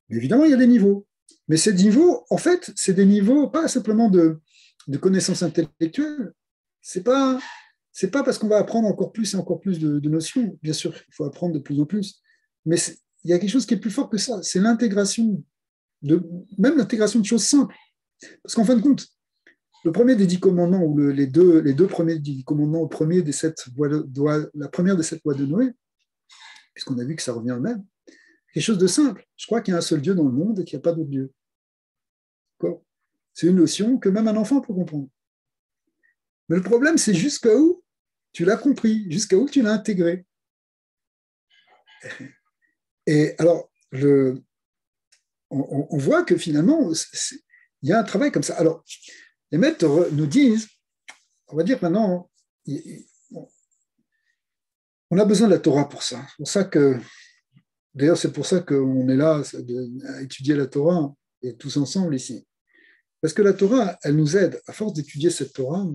[SPEAKER 2] Mais évidemment, il y a des niveaux. Mais ces niveaux, en fait, c'est des niveaux pas simplement de connaissances intellectuelles. C'est pas parce qu'on va apprendre encore plus et encore plus de notions. Bien sûr, il faut apprendre de plus en plus. Mais il y a quelque chose qui est plus fort que ça. C'est l'intégration, même l'intégration de choses simples. Parce qu'en fin de compte, le premier des 10 commandements, ou les deux premiers 10 commandements, la première des 7 lois de Noé, puisqu'on a vu que ça revient au même, quelque chose de simple. Je crois qu'il y a un seul Dieu dans le monde et qu'il n'y a pas d'autre Dieu. D'accord ? C'est une notion que même un enfant peut comprendre. Mais le problème, c'est jusqu'à où tu l'as compris, jusqu'à où tu l'as intégré. Et alors, on voit que finalement, il y a un travail comme ça. Alors, les maîtres nous disent, on va dire maintenant, on a besoin de la Torah pour ça. C'est pour ça que, d'ailleurs, c'est pour ça qu'on est là à étudier la Torah, et tous ensemble ici. Parce que la Torah, elle nous aide, à force d'étudier cette Torah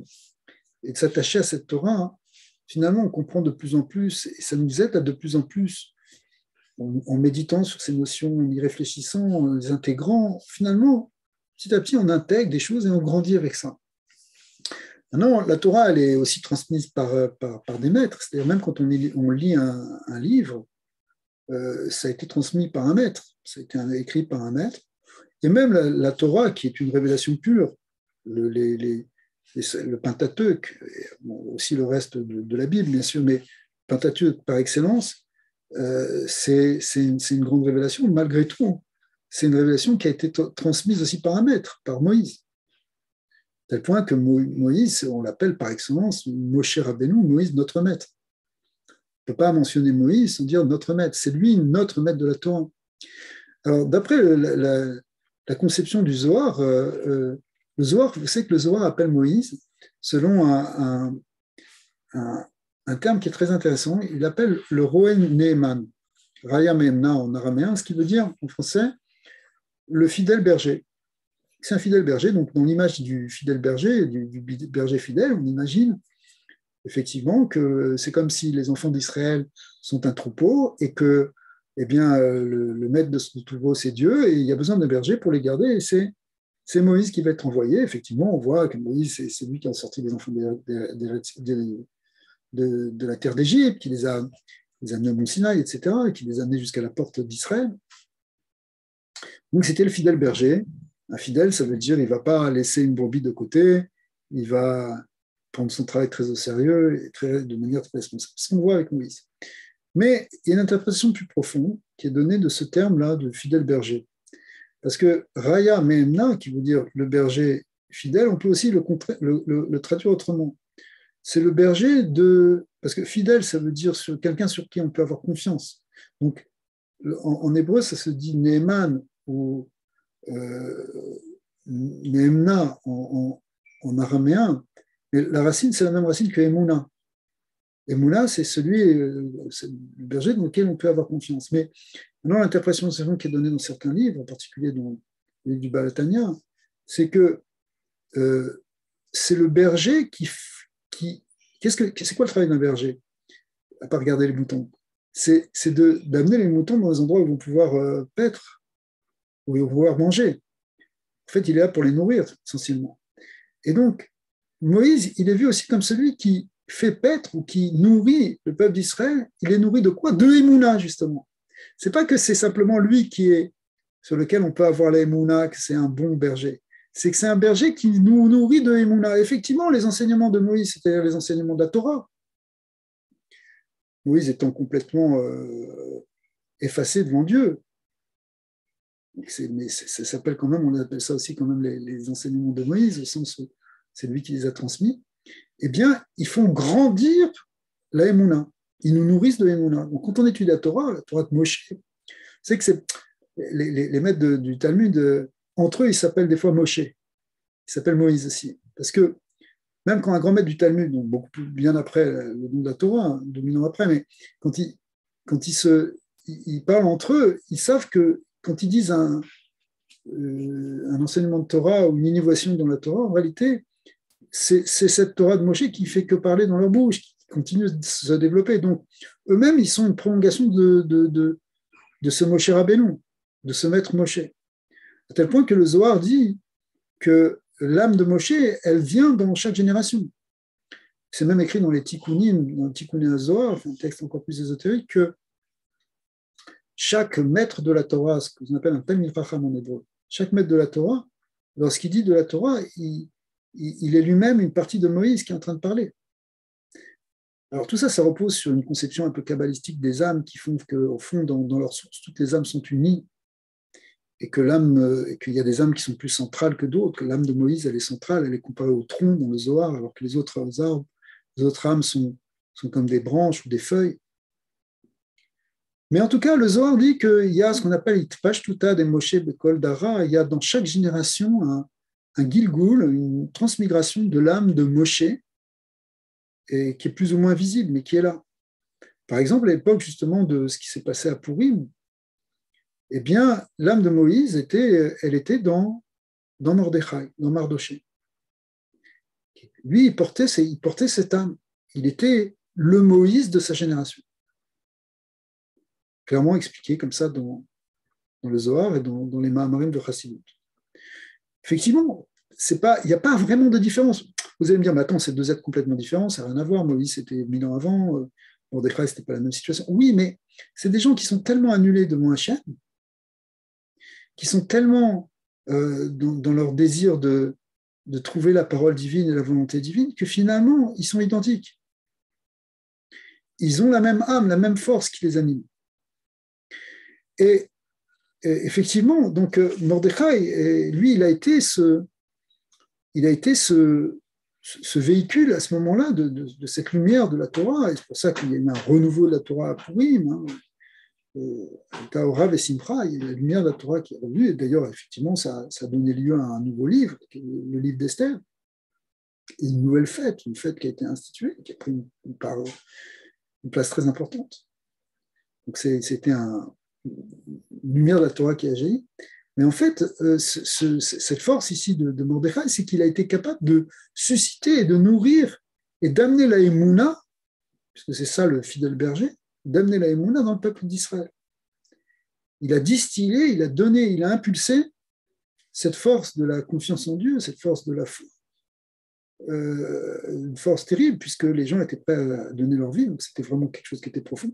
[SPEAKER 2] et de s'attacher à cette Torah, finalement, on comprend de plus en plus, et ça nous aide à de plus en plus, en méditant sur ces notions, en y réfléchissant, en les intégrant, finalement, petit à petit, on intègre des choses et on grandit avec ça. Maintenant, la Torah, elle est aussi transmise par des maîtres, c'est-à-dire même quand on lit un livre, ça a été transmis par un maître, ça a été écrit par un maître, et même la Torah, qui est une révélation pure, le Pentateuque, bon, aussi le reste de la Bible, bien sûr, mais Pentateuque par excellence, c'est une grande révélation. Malgré tout, c'est une révélation qui a été transmise aussi par un maître, par Moïse. À tel point que Moïse, on l'appelle par excellence Moshe Rabbeinu, Moïse notre maître. On ne peut pas mentionner Moïse sans dire notre maître. C'est lui notre maître de la Torah. Alors, d'après la conception du Zohar, le Zohar, vous savez que le Zohar appelle Moïse selon un terme qui est très intéressant. Il l'appelle le Roen Neeman, Raya Mehemna en araméen, ce qui veut dire en français le fidèle berger. C'est un fidèle berger, donc dans l'image du fidèle berger, du berger fidèle, on imagine effectivement que c'est comme si les enfants d'Israël sont un troupeau et que eh bien, le maître de ce troupeau, c'est Dieu, et il y a besoin d'un berger pour les garder, et c'est Moïse qui va être envoyé. Effectivement, on voit que Moïse, c'est lui qui a sorti les enfants de la terre d'Égypte, qui les a amenés au Mont Sinaï, etc., et qui les a amenés jusqu'à la porte d'Israël. Donc, c'était le fidèle berger. Un fidèle, ça veut dire qu'il ne va pas laisser une brebis de côté, il va prendre son travail très au sérieux et de manière très responsable. C'est ce qu'on voit avec Moïse. Mais il y a une interprétation plus profonde qui est donnée de ce terme-là de fidèle berger. Parce que Raya Mehemna, qui veut dire le berger fidèle, on peut aussi le traduire autrement. c'est le berger de... Parce que fidèle, ça veut dire quelqu'un sur qui on peut avoir confiance. Donc, en hébreu, ça se dit Neeman ou Neemna en araméen, mais la racine, c'est la même racine que Emouna. Emouna, c'est c'est le berger dans lequel on peut avoir confiance. Mais maintenant, l'interprétation qui est donnée dans certains livres, en particulier dans le livre du Balatania, c'est que c'est le berger c'est quoi le travail d'un berger, à part regarder les moutons? C'est d'amener les moutons dans les endroits où ils vont pouvoir paître, où ils vont pouvoir manger. En fait, il est là pour les nourrir, essentiellement. Et donc, Moïse, il est vu aussi comme celui qui fait paître ou qui nourrit le peuple d'Israël. Il est nourri de quoi? De Emouna, justement. C'est pas que c'est simplement lui sur lequel on peut avoir la Emouna, que c'est un bon berger. C'est que c'est un berger qui nous nourrit de Emouna. Effectivement, les enseignements de Moïse, c'est-à-dire les enseignements de la Torah, Moïse étant complètement effacé devant Dieu. Mais ça s'appelle quand même, on appelle ça aussi quand même les enseignements de Moïse, au sens où c'est lui qui les a transmis. Eh bien, ils font grandir la Emouna. Ils nous nourrissent de Emouna. Donc, quand on étudie la Torah de Moshe, c'est que les maîtres du Talmud, entre eux, ils s'appellent des fois Moshe. Ils s'appellent Moïse aussi. Parce que même quand un grand maître du Talmud, donc beaucoup plus bien après le nom de la Torah, 2000 ans après, mais quand ils parlent entre eux, ils savent que quand ils disent un enseignement de Torah ou une innovation dans la Torah, en réalité, c'est cette Torah de Moshe qui fait que parler dans leur bouche, qui continue de se développer. Donc, eux-mêmes, ils sont une prolongation de ce Moshe Rabbeinu, de ce maître Moshe. À tel point que le Zohar dit que l'âme de Moshe, elle vient dans chaque génération. C'est même écrit dans les Tikkunim, dans le Tikkunim Zohar, un texte encore plus ésotérique, que chaque maître de la Torah, ce qu'on appelle un Talmid Chacham en hébreu, chaque maître de la Torah, lorsqu'il dit de la Torah, il est lui-même une partie de Moïse qui est en train de parler. Alors tout ça, ça repose sur une conception un peu kabbalistique des âmes qui font qu'au fond, dans leur source, toutes les âmes sont unies et qu'il y a des âmes qui sont plus centrales que d'autres, que l'âme de Moïse, elle est centrale, elle est comparée au tronc dans le Zohar, alors que les autres âmes sont comme des branches ou des feuilles. Mais en tout cas, le Zohar dit qu'il y a ce qu'on appelle Itpashtuta des Moshe Bekol Dara, il y a dans chaque génération un Gilgul, une transmigration de l'âme de Moshe, et qui est plus ou moins visible, mais qui est là. Par exemple, à l'époque justement de ce qui s'est passé à Pourim, eh bien, l'âme de Moïse elle était dans Mordechai, dans Mardoché. Lui, il portait cette âme. Il était le Moïse de sa génération. Clairement expliqué comme ça dans le Zohar et dans les Mahamarim de Chassidut. Effectivement, il n'y a pas vraiment de différence. Vous allez me dire, mais attends, c'est deux êtres complètement différents, ça n'a rien à voir. Moïse, c'était 1000 ans avant, Mordechai, ce n'était pas la même situation. Oui, mais c'est des gens qui sont tellement annulés devant Hachem, qui sont tellement dans leur désir de trouver la parole divine et la volonté divine, que finalement, ils sont identiques. Ils ont la même âme, la même force qui les anime. Et effectivement, donc Mordechai, lui, il a été ce véhicule à ce moment-là de cette lumière de la Torah, et c'est pour ça qu'il y a eu un renouveau de la Torah à Purim, Taorav et Simcha, il y a la lumière de la Torah qui est revenue, et d'ailleurs, effectivement, ça a donné lieu à un nouveau livre, le livre d'Esther, et une nouvelle fête, une fête qui a été instituée, qui a pris une place très importante. Donc c'était une lumière de la Torah qui a jailli. Mais en fait, cette force ici de Mordechai, c'est qu'il a été capable de susciter et de nourrir et d'amener la Emouna, puisque c'est ça le fidèle berger, d'amener la Emouna dans le peuple d'Israël. Il a distillé, il a donné, il a impulsé cette force de la confiance en Dieu, cette force de la foi, une force terrible, puisque les gens étaient prêts à donner leur vie, donc c'était vraiment quelque chose qui était profond.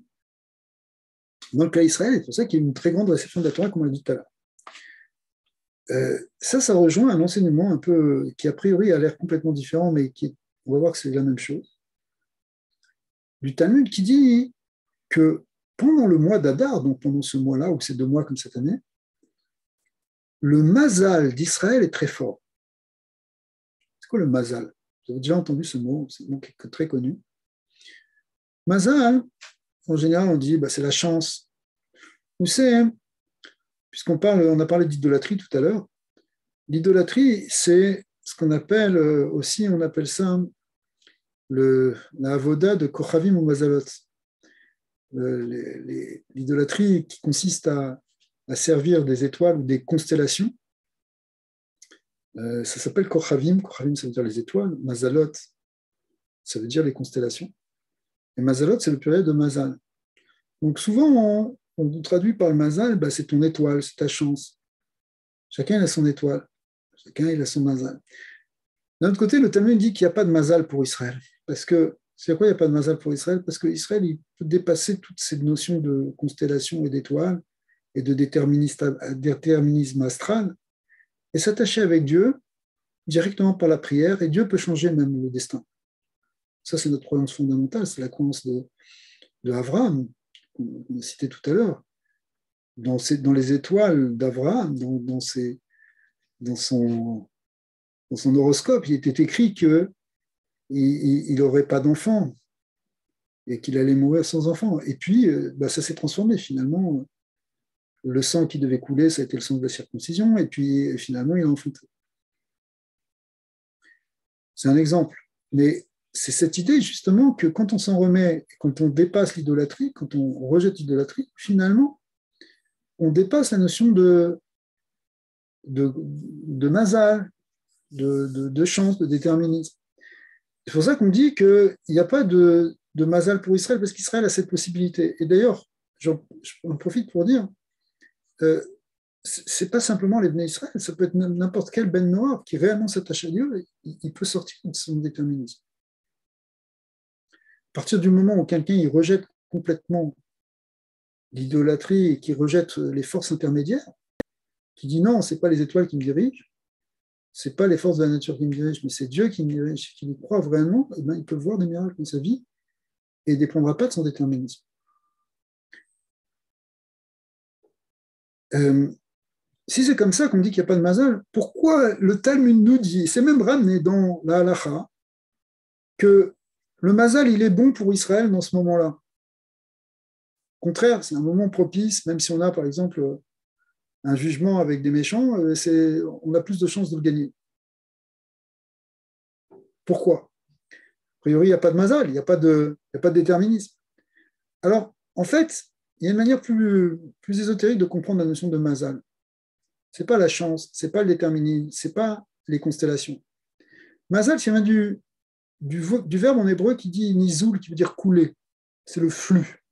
[SPEAKER 2] Dans le cas d'Israël, c'est pour ça qu'il y a une très grande réception de la Torah, comme on l'a dit tout à l'heure. Ça rejoint un enseignement un peu qui a priori a l'air complètement différent, mais on va voir que c'est la même chose, du Talmud qui dit que pendant le mois d'Adar, donc pendant ce mois-là, ou ces 2 mois comme cette année, le mazal d'Israël est très fort. C'est quoi le mazal? Vous avez déjà entendu ce mot, c'est un mot qui est très connu. Mazal, en général, on dit c'est la chance. Ou c'est, on a parlé d'idolâtrie tout à l'heure. L'idolâtrie, c'est ce qu'on appelle aussi, on appelle ça la avoda de Kochavim ou Mazalot. L'idolâtrie qui consiste à servir des étoiles ou des constellations. Ça s'appelle Kochavim. Kochavim, ça veut dire les étoiles. Mazalot, ça veut dire les constellations. Et Mazalot, c'est le pluriel de Mazal. Donc souvent, on traduit par le Mazal, c'est ton étoile, c'est ta chance. Chacun a son étoile. Chacun il a son Mazal. D'un autre côté, le Talmud dit qu'il n'y a pas de Mazal pour Israël. Parce que, c'est quoi il n'y a pas de Mazal pour Israël? Parce qu'Israël, il peut dépasser toutes ces notions de constellation et d'étoiles et de déterminisme astral et s'attacher avec Dieu directement par la prière, et Dieu peut changer même le destin. Ça, c'est notre croyance fondamentale, c'est la croyance de Abraham, qu'on a cité tout à l'heure. Dans les étoiles d'Abraham, dans son horoscope, il était écrit qu'il n'aurait pas d'enfant et qu'il allait mourir sans enfant. Et puis, ça s'est transformé finalement. Le sang qui devait couler, ça a été le sang de la circoncision, et puis finalement, il a enfanté. C'est un exemple. Mais c'est cette idée justement que quand on s'en remet, quand on dépasse l'idolâtrie, quand on rejette l'idolâtrie, finalement, on dépasse la notion de mazal, de chance, de déterminisme. C'est pour ça qu'on dit qu'il n'y a pas de mazal pour Israël, parce qu'Israël a cette possibilité. Et d'ailleurs, j'en profite pour dire, c'est pas simplement les Bnei Israël, ça peut être n'importe quel Ben Noir qui réellement s'attache à Dieu, il peut sortir de son déterminisme. À partir du moment où quelqu'un il rejette complètement l'idolâtrie et qui rejette les forces intermédiaires, qui dit non, c'est pas les étoiles qui me dirigent, c'est pas les forces de la nature qui me dirigent, mais c'est Dieu qui me dirige, qui y croit vraiment, il peut voir des miracles dans sa vie et ne dépendra pas de son déterminisme. Si c'est comme ça qu'on dit qu'il n'y a pas de mazal, pourquoi le Talmud nous dit, c'est même ramené dans la halacha, que le mazal, il est bon pour Israël dans ce moment-là? Au contraire, c'est un moment propice, même si on a, par exemple, un jugement avec des méchants, on a plus de chances de le gagner. Pourquoi? A priori, il n'y a pas de mazal, il n'y a pas de déterminisme. Alors, en fait, il y a une manière plus ésotérique de comprendre la notion de mazal. Ce n'est pas la chance, ce n'est pas le déterminisme, ce n'est pas les constellations. Mazal, ça vient du verbe en hébreu qui dit nizoul, qui veut dire couler. C'est le flux.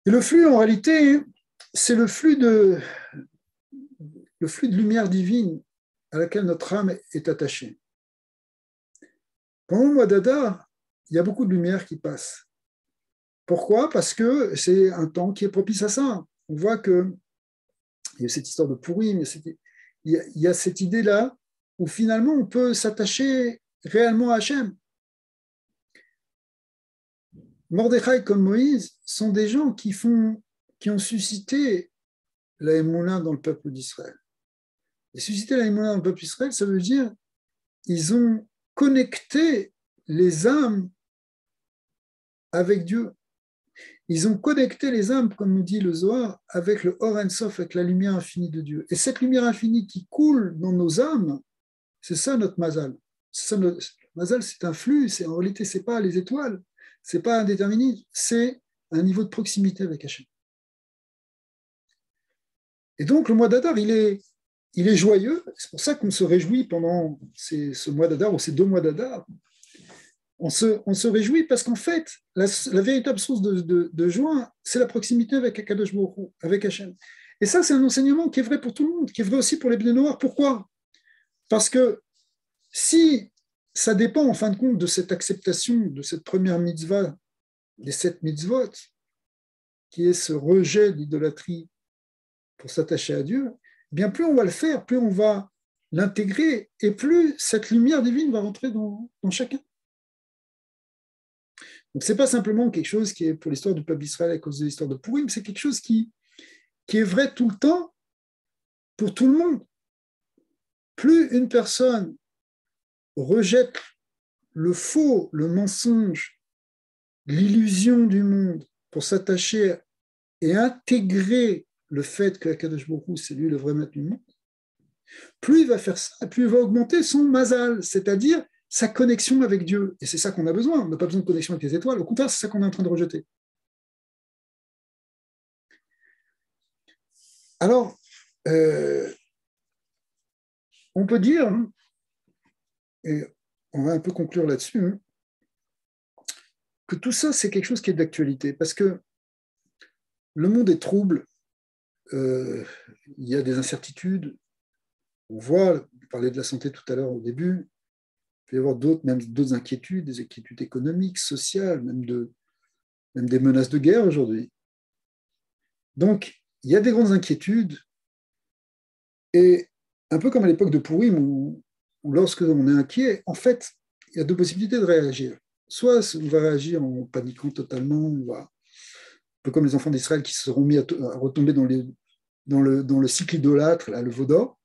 [SPEAKER 2] Et le flux, en réalité, c'est le flux de lumière divine à laquelle notre âme est attachée. Pendant le mois d'Adar, il y a beaucoup de lumière qui passe. Pourquoi? Parce que c'est un temps qui est propice à ça. On voit que il y a cette histoire de Pourim, il y a cette idée-là où finalement on peut s'attacher réellement à Hachem. Mordechai comme Moïse sont des gens qui ont suscité la émouna dans le peuple d'Israël. Et susciter la émouna dans le peuple d'Israël, ça veut dire ils ont connecté les âmes avec Dieu. Ils ont connecté les âmes, comme nous dit le Zohar, avec le Or En Sof, avec la lumière infinie de Dieu. Et cette lumière infinie qui coule dans nos âmes, c'est ça notre mazal. Mazal, c'est un flux. En réalité, ce n'est pas les étoiles, ce n'est pas un déterminisme, c'est un niveau de proximité avec Hachem. Et donc, le mois d'Adar, il est joyeux. C'est pour ça qu'on se réjouit pendant ce mois d'Adar ou ces 2 mois d'Adar. On se réjouit parce qu'en fait, la véritable source de joie, c'est la proximité avec Akadosh Baruch Hu, avec Hachem. Et ça, c'est un enseignement qui est vrai pour tout le monde, qui est vrai aussi pour les Bnei Noach. Pourquoi? Parce que si ça dépend en fin de compte de cette acceptation, de cette première mitzvah, des 7 mitzvot, qui est ce rejet de l'idolâtrie pour s'attacher à Dieu, bien plus on va le faire, plus on va l'intégrer, et plus cette lumière divine va rentrer dans chacun. Donc, ce n'est pas simplement quelque chose qui est pour l'histoire du peuple d'Israël à cause de l'histoire de Pourim, c'est quelque chose qui est vrai tout le temps pour tout le monde. Plus une personne rejette le faux, le mensonge, l'illusion du monde pour s'attacher et intégrer le fait que Akadosh Baruch Hu, c'est lui le vrai maître du monde, plus il va faire ça, plus il va augmenter son mazal, c'est-à-dire sa connexion avec Dieu. Et c'est ça qu'on a besoin. On n'a pas besoin de connexion avec les étoiles. Au contraire, c'est ça qu'on est en train de rejeter. Alors, on peut dire, et on va un peu conclure là-dessus, que tout ça, c'est quelque chose qui est d'actualité, parce que le monde est trouble, il y a des incertitudes, on voit, on parlait de la santé tout à l'heure au début, il peut y avoir même d'autres inquiétudes, des inquiétudes économiques, sociales, même des menaces de guerre aujourd'hui. Donc, il y a des grandes inquiétudes, et un peu comme à l'époque de Pourim, où lorsque on est inquiet, en fait, il y a deux possibilités de réagir. Soit on va réagir en paniquant totalement, un peu comme les enfants d'Israël qui se seront mis à retomber dans le cycle idolâtre, là, le veau d'or,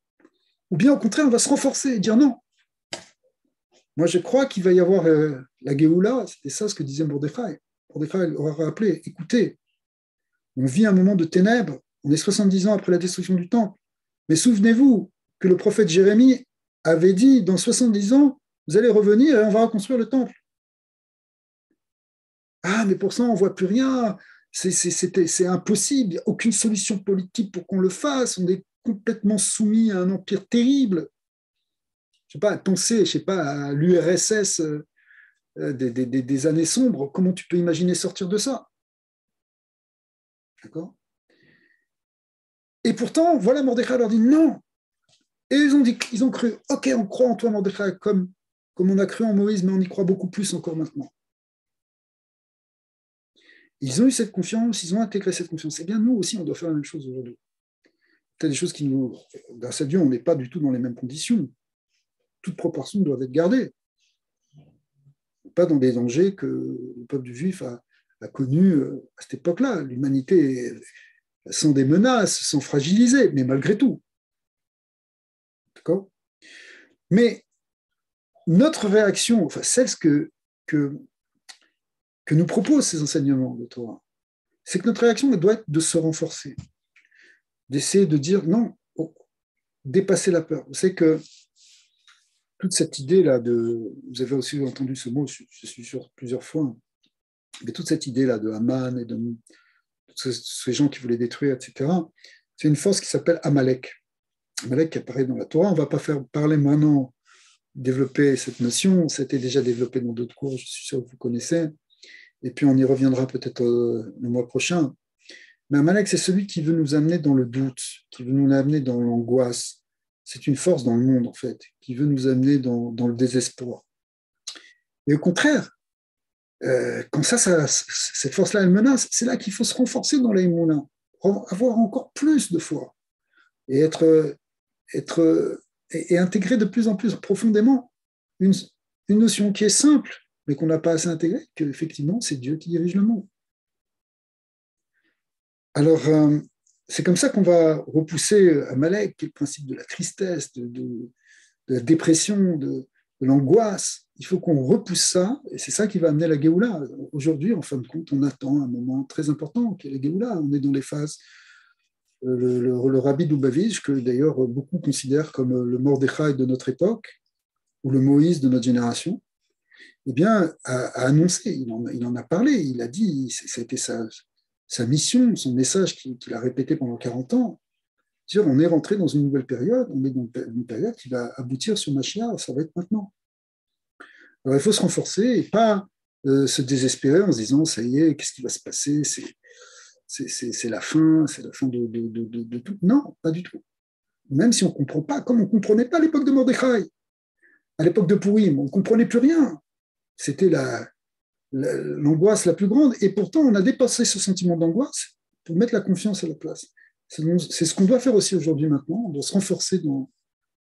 [SPEAKER 2] ou bien au contraire, on va se renforcer et dire non. Moi, je crois qu'il va y avoir la Géoula, c'était ça ce que disait Mordechai. Mordechai aura rappelé, écoutez, on vit un moment de ténèbres, on est 70 ans après la destruction du temple, mais souvenez-vous que le prophète Jérémie avait dit, dans 70 ans, vous allez revenir et on va reconstruire le temple. Ah, mais pour ça, on ne voit plus rien, c'est impossible, il n'y a aucune solution politique pour qu'on le fasse, on est complètement soumis à un empire terrible. Je ne sais pas, penser, je sais pas, à l'URSS des années sombres, comment tu peux imaginer sortir de ça? D'accord? Et pourtant, voilà, Mordechai leur dit non. Et ils ont cru, ok, on croit en toi, Mordechai, comme on a cru en Moïse, mais on y croit beaucoup plus encore maintenant. Ils ont eu cette confiance, ils ont intégré cette confiance. Et bien, nous aussi, on doit faire la même chose aujourd'hui. Il y a des choses qui nous, grâce à Dieu, on n'est pas du tout dans les mêmes conditions. Toutes proportions doivent être gardées. Pas dans des dangers que le peuple juif a connus à cette époque-là. L'humanité sans des menaces, sans fragiliser, mais malgré tout. D'accord? Mais notre réaction, enfin celle que nous proposent ces enseignements de Torah, c'est que notre réaction doit être de se renforcer, d'essayer de dire non, dépasser la peur. Vous savez que toute cette idée-là vous avez aussi entendu ce mot, je suis sûr, plusieurs fois, mais toute cette idée-là de Haman et de tous ces gens qui voulaient détruire, etc., c'est une force qui s'appelle Amalek. Amalek qui apparaît dans la Torah. On ne va pas faire parler maintenant, développer cette notion, ça a été déjà développé dans d'autres cours, je suis sûr que vous connaissez, et puis on y reviendra peut-être le mois prochain. Mais Amalek, c'est celui qui veut nous amener dans le doute, qui veut nous amener dans l'angoisse. C'est une force dans le monde, en fait, qui veut nous amener dans le désespoir. Et au contraire, quand cette force-là, elle menace, c'est là qu'il faut se renforcer dans l'aïmouna, avoir encore plus de foi et et intégrer de plus en plus profondément une notion qui est simple, mais qu'on n'a pas assez intégrée, qu'effectivement, c'est Dieu qui dirige le monde. Alors, c'est comme ça qu'on va repousser Amalek, qui est le principe de la tristesse, de la dépression, de l'angoisse. Il faut qu'on repousse ça, et c'est ça qui va amener la Géoula. Aujourd'hui, en fin de compte, on attend un moment très important, qui est la Géoula. On est dans les phases. Le rabbi Lubavitch, que d'ailleurs beaucoup considèrent comme le Mordechai de notre époque, ou le Moïse de notre génération, eh bien, a annoncé, il en a parlé, il a dit, ça a été sa mission, son message qu'il a répété pendant 40 ans. C'est-à-dire, on est rentré dans une nouvelle période, on est dans une période qui va aboutir sur Mashiach, ça va être maintenant. Alors, il faut se renforcer et pas se désespérer en se disant, ça y est, qu'est-ce qui va se passer, c'est la fin de tout. Non, pas du tout. Même si on ne comprend pas, comme on ne comprenait pas à l'époque de Mordechai, à l'époque de Pourim, on ne comprenait plus rien. C'était l'angoisse la plus grande, et pourtant on a dépassé ce sentiment d'angoisse pour mettre la confiance à la place. C'est ce qu'on doit faire aussi aujourd'hui maintenant, on doit se renforcer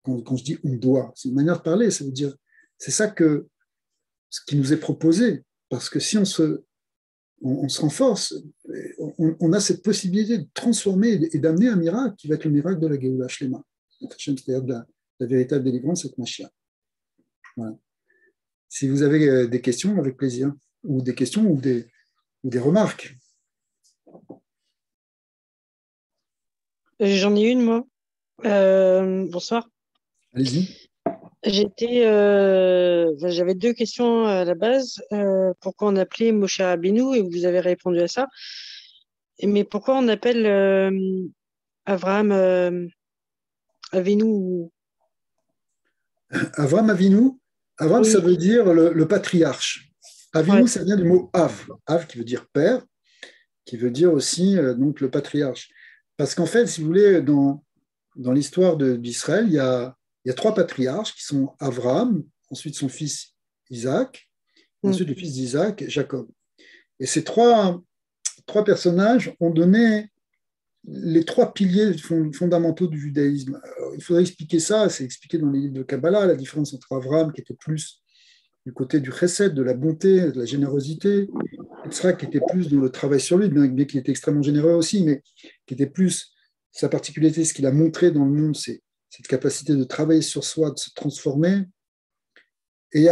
[SPEAKER 2] quand je dis on doit, c'est une manière de parler, ça veut dire, c'est ça ce qui nous est proposé, parce que si on se renforce, on a cette possibilité de transformer et d'amener un miracle qui va être le miracle de la Géoula Shlema, c'est-à-dire de la véritable délivrance avec Mashiach. Voilà. Si vous avez des questions, avec plaisir, ou des questions ou des remarques.
[SPEAKER 3] J'en ai une, moi. Bonsoir.
[SPEAKER 2] Allez-y.
[SPEAKER 3] J'avais deux questions à la base. Pourquoi on appelait Moshe Rabbeinu et vous avez répondu à ça. Mais pourquoi on appelle Abraham Avinu?
[SPEAKER 2] Avram Avinu, Avram, ça
[SPEAKER 3] Oui,
[SPEAKER 2] veut dire le patriarche. Avinu,
[SPEAKER 3] ouais.
[SPEAKER 2] ça vient du mot Av. Av qui veut dire père, qui veut dire aussi donc le patriarche. Parce qu'en fait, si vous voulez, dans l'histoire d'Israël, il y a trois patriarches qui sont Abraham, ensuite son fils Isaac, et
[SPEAKER 3] Mm.
[SPEAKER 2] ensuite le fils d'Isaac, Jacob. Et ces trois personnages ont donné les trois piliers fondamentaux du judaïsme. Alors, il faudrait expliquer ça, c'est expliqué dans les livres de Kabbalah, la différence entre Abraham, qui était plus du côté du chesed, de la bonté, de la générosité, Yitzhak, qui était plus dans le travail sur lui, bien qu'il était extrêmement généreux aussi, mais qui était plus sa particularité, ce qu'il a montré dans le monde, c'est cette capacité de travailler sur soi, de se transformer. Et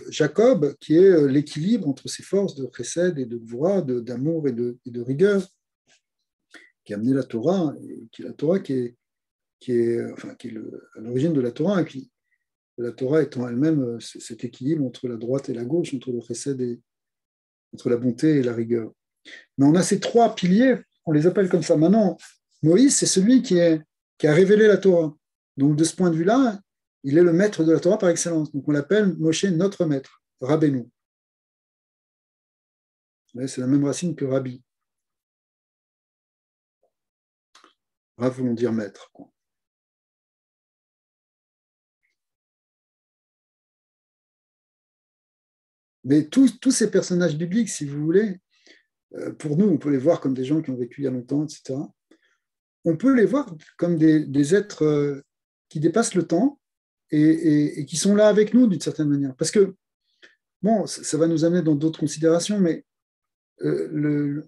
[SPEAKER 2] Jacob, qui est l'équilibre entre ses forces de chesed et de gvura, d'amour et de rigueur, qui a amené la Torah, et qui est la Torah qui est à l'origine de la Torah, et puis la Torah étant elle-même cet équilibre entre la droite et la gauche, entre le chesed et entre la bonté et la rigueur. Mais on a ces trois piliers, on les appelle comme ça. Maintenant, Moïse, c'est celui qui a révélé la Torah. Donc de ce point de vue-là, il est le maître de la Torah par excellence. Donc on l'appelle Moshe notre maître, Rabbeinu. C'est la même racine que Rabbi. Rav voulant dire maître. Mais tous ces personnages bibliques, si vous voulez, pour nous, on peut les voir comme des gens qui ont vécu il y a longtemps, etc. On peut les voir comme des êtres qui dépassent le temps et qui sont là avec nous d'une certaine manière. Parce que, bon, ça va nous amener dans d'autres considérations, mais le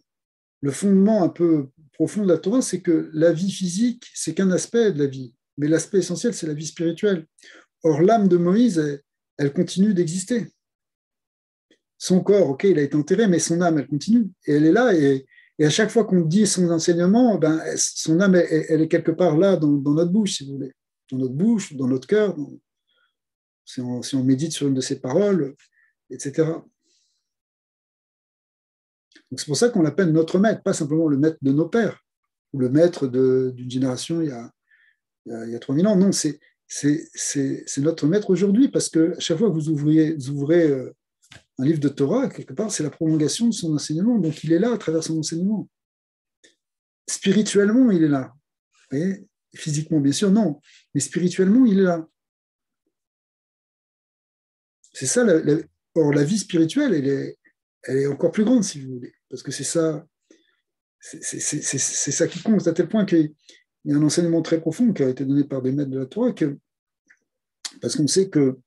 [SPEAKER 2] fondement un peu profond de la Torah, c'est que la vie physique, c'est qu'un aspect de la vie, mais l'aspect essentiel, c'est la vie spirituelle. Or, l'âme de Moïse, elle continue d'exister. Son corps, ok, il a été enterré, mais son âme, elle continue. Et elle est là, et à chaque fois qu'on dit son enseignement, ben, son âme, elle est quelque part là, dans notre bouche, si vous voulez. Dans notre bouche, dans notre cœur, si on médite sur une de ses paroles, etc. Donc c'est pour ça qu'on l'appelle notre maître, pas simplement le maître de nos pères, ou le maître d'une génération il y a 3000 ans. Non, c'est notre maître aujourd'hui, parce que à chaque fois que vous ouvrez un livre de Torah, quelque part, c'est la prolongation de son enseignement. Donc il est là à travers son enseignement. Spirituellement, il est là. Vous voyez, physiquement, bien sûr, non. Mais spirituellement, il est là. C'est ça. Or, la vie spirituelle, elle est encore plus grande, si vous voulez. Parce que c'est ça qui compte, à tel point qu'il y a un enseignement très profond qui a été donné par des maîtres de la Torah, parce qu'on sait que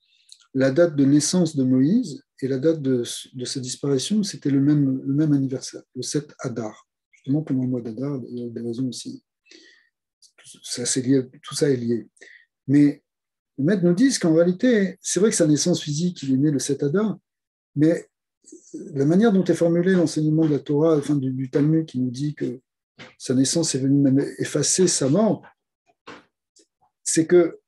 [SPEAKER 2] la date de naissance de Moïse et la date de sa disparition, c'était le même anniversaire, le 7 Adar. Justement, pendant le mois d'Adar, il y a des raisons aussi. Tout ça est lié. Mais les maîtres nous disent qu'en réalité, c'est vrai que sa naissance physique, il est né le 7 Adar, mais la manière dont est formulé l'enseignement de la Torah, enfin du Talmud, qui nous dit que sa naissance est venue même effacer sa mort, c'est que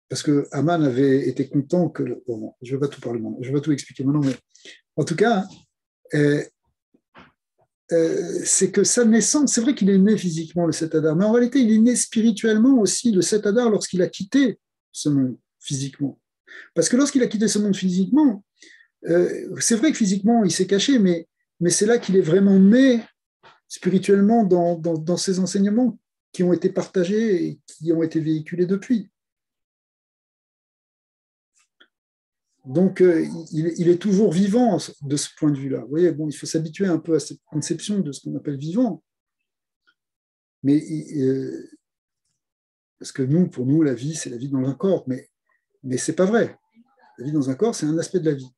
[SPEAKER 2] parce que Haman avait été content que... Bon, je ne vais pas tout parler maintenant, je ne vais pas tout expliquer maintenant, mais en tout cas, c'est que sa naissance, c'est vrai qu'il est né physiquement le 7 Adar, mais en réalité, il est né spirituellement aussi le 7 Adar lorsqu'il a quitté ce monde physiquement. Parce que lorsqu'il a quitté ce monde physiquement, c'est vrai que physiquement, il s'est caché, mais c'est là qu'il est vraiment né spirituellement dans ces enseignements qui ont été partagés et qui ont été véhiculés depuis. Donc, il est toujours vivant de ce point de vue-là. Vous voyez, bon, il faut s'habituer un peu à cette conception de ce qu'on appelle vivant. Mais parce que pour nous, la vie, c'est la vie dans un corps, mais ce n'est pas vrai. La vie dans un corps, c'est un aspect de la vie.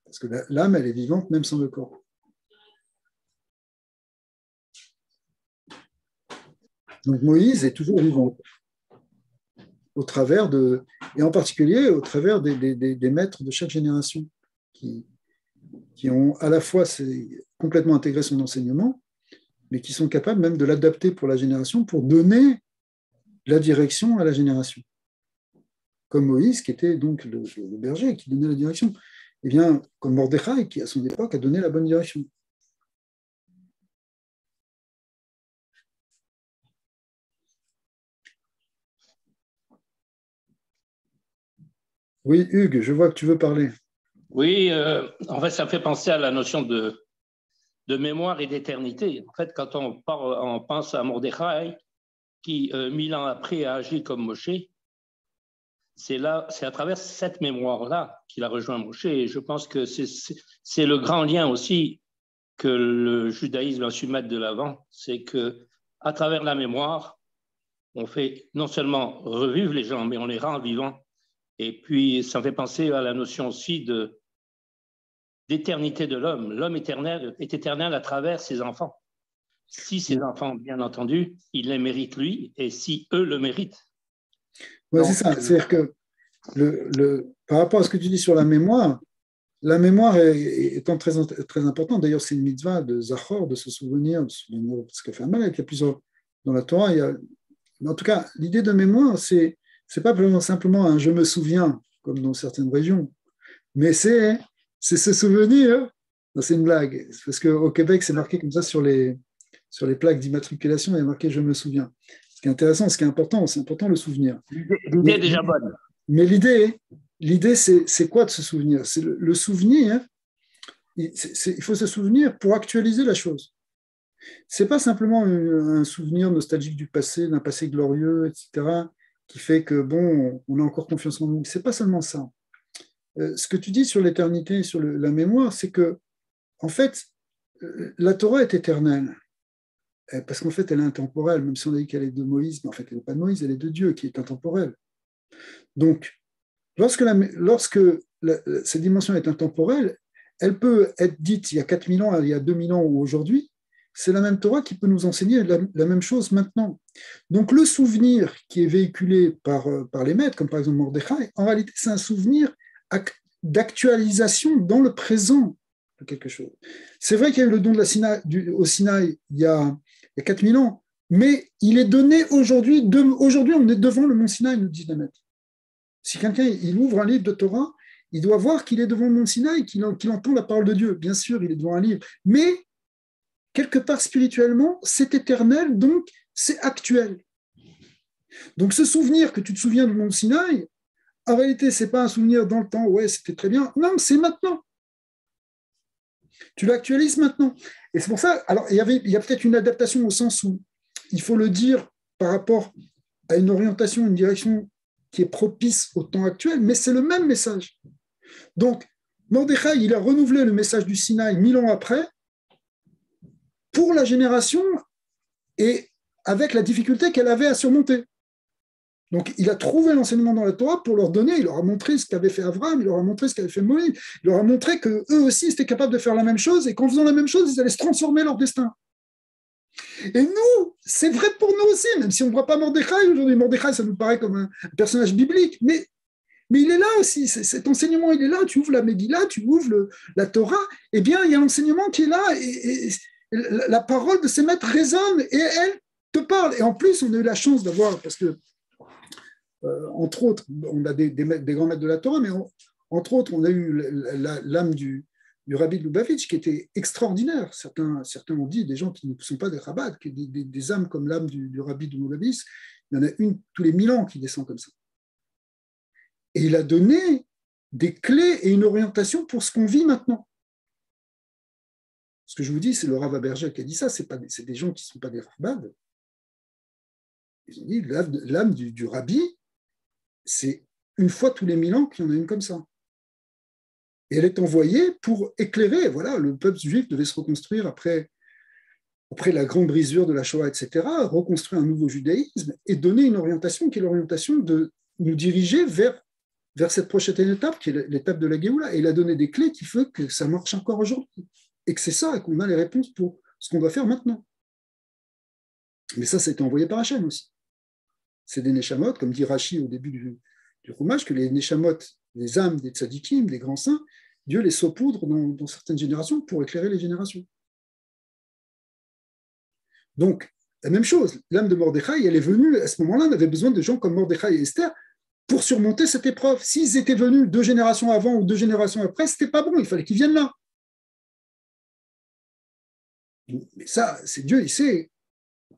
[SPEAKER 2] Parce que l'âme, elle est vivante même sans le corps. Donc Moïse est toujours vivant. au travers et en particulier au travers des maîtres de chaque génération qui ont à la fois complètement intégré son enseignement, mais qui sont capables même de l'adapter pour la génération, pour donner la direction à la génération. Comme Moïse, qui était donc le berger, qui donnait la direction. Et bien, comme Mordechai, qui à son époque a donné la bonne direction. Oui, Hugues, je vois que tu veux parler.
[SPEAKER 4] Oui, en fait, ça me fait penser à la notion de mémoire et d'éternité. En fait, quand on pense à Mordechai, qui, 1000 ans après, a agi comme Moshe, c'est à travers cette mémoire-là qu'il a rejoint Moshe. Et je pense que c'est le grand lien aussi que le judaïsme a su mettre de l'avant, c'est que à travers la mémoire, on fait non seulement revivre les gens, mais on les rend vivants. Et puis, ça me fait penser à la notion aussi d'éternité de l'homme. L'homme éternel est éternel à travers ses enfants. Si ses enfants, bien entendu, il les mérite lui, et si eux le méritent.
[SPEAKER 2] Ouais, c'est ça. C'est-à-dire que par rapport à ce que tu dis sur la mémoire étant très, très importante. D'ailleurs, c'est une mitzvah de Zachor, de se souvenir parce qu'a fait Amalek. Il y a plusieurs dans la Torah. En tout cas, l'idée de mémoire, c'est pas simplement un je me souviens, comme dans certaines régions, mais c'est se souvenir. C'est une blague, parce qu'au Québec, c'est marqué comme ça sur les plaques d'immatriculation, il y a marqué je me souviens. Ce qui est intéressant, ce qui est important, c'est important le souvenir.
[SPEAKER 4] L'idée est déjà bonne.
[SPEAKER 2] Mais l'idée, c'est quoi de se souvenir? C'est le souvenir, il faut se souvenir pour actualiser la chose. C'est pas simplement un souvenir nostalgique du passé, d'un passé glorieux, etc., qui fait que, bon, on a encore confiance en nous. C'est pas seulement ça. Ce que tu dis sur l'éternité, sur la mémoire, c'est que, en fait, la Torah est éternelle. Parce qu'en fait, elle est intemporelle, même si on a dit qu'elle est de Moïse, mais en fait, elle n'est pas de Moïse, elle est de Dieu, qui est intemporelle. Donc, lorsque cette dimension est intemporelle, elle peut être dite il y a 4000 ans, il y a 2000 ans ou aujourd'hui, c'est la même Torah qui peut nous enseigner la même chose maintenant. Donc le souvenir qui est véhiculé par les maîtres, comme par exemple Mordechai, en réalité c'est un souvenir d'actualisation dans le présent de quelque chose. C'est vrai qu'il y a eu le don au Sinaï il y a 4000 ans, mais il est donné aujourd'hui. Aujourd'hui, on est devant le mont Sinaï, nous dit les maîtres. Si quelqu'un il ouvre un livre de Torah, il doit voir qu'il est devant le mont Sinaï, qu'il entend la parole de Dieu. Bien sûr, il est devant un livre, mais quelque part spirituellement, c'est éternel, donc c'est actuel. Donc ce souvenir que tu te souviens du mont Sinaï, en réalité, ce n'est pas un souvenir dans le temps, ouais, c'était très bien. Non, c'est maintenant. Tu l'actualises maintenant. Et c'est pour ça, alors il y a peut-être une adaptation au sens où il faut le dire par rapport à une orientation, une direction qui est propice au temps actuel, mais c'est le même message. Donc, Mordechai, il a renouvelé le message du Sinaï 1000 ans après, pour la génération et avec la difficulté qu'elle avait à surmonter. Donc, il a trouvé l'enseignement dans la Torah pour leur donner, il leur a montré ce qu'avait fait Abraham, il leur a montré ce qu'avait fait Moïse, il leur a montré qu'eux aussi étaient capables de faire la même chose et qu'en faisant la même chose, ils allaient se transformer leur destin. Et nous, c'est vrai pour nous aussi, même si on ne voit pas Mordechai aujourd'hui. Mordechai, ça nous paraît comme un personnage biblique, mais il est là aussi, cet enseignement, il est là. Tu ouvres la Megillah, tu ouvres la Torah, eh bien, il y a l'enseignement qui est là, et la parole de ces maîtres résonne, et elle te parle. Et en plus, on a eu la chance d'avoir, parce que, entre autres, on a des grands maîtres de la Torah, mais entre autres, on a eu l'âme du Rabbi de Lubavitch, qui était extraordinaire. Certains ont dit, des gens qui ne sont pas des rabbats, des âmes comme l'âme du Rabbi de Lubavitch, il y en a une tous les 1000 ans qui descend comme ça. Et il a donné des clés et une orientation pour ce qu'on vit maintenant. Ce que je vous dis, c'est le Rav Aberger qui a dit ça, c'est des gens qui ne sont pas des rabbats. Ils ont dit, l'âme du Rabbi, c'est une fois tous les 1000 ans qu'il y en a une comme ça. Et elle est envoyée pour éclairer, voilà, le peuple juif devait se reconstruire après la grande brisure de la Shoah, etc., reconstruire un nouveau judaïsme et donner une orientation qui est l'orientation de nous diriger vers cette prochaine étape, qui est l'étape de la Géoula. Et il a donné des clés qui font que ça marche encore aujourd'hui. Et que c'est ça, et qu'on a les réponses pour ce qu'on doit faire maintenant. Mais ça a été envoyé par Hachem aussi. c'est des Neshamot, comme dit Rashi au début du Chumash, que les Neshamot, les âmes des tzadikim, des grands saints, Dieu les saupoudre dans certaines générations pour éclairer les générations. Donc, la même chose, l'âme de Mordechai, elle est venue, à ce moment-là, on avait besoin de gens comme Mordechai et Esther pour surmonter cette épreuve. S'ils étaient venus 2 générations avant ou 2 générations après, c'était pas bon, il fallait qu'ils viennent là. Mais ça, c'est Dieu, il sait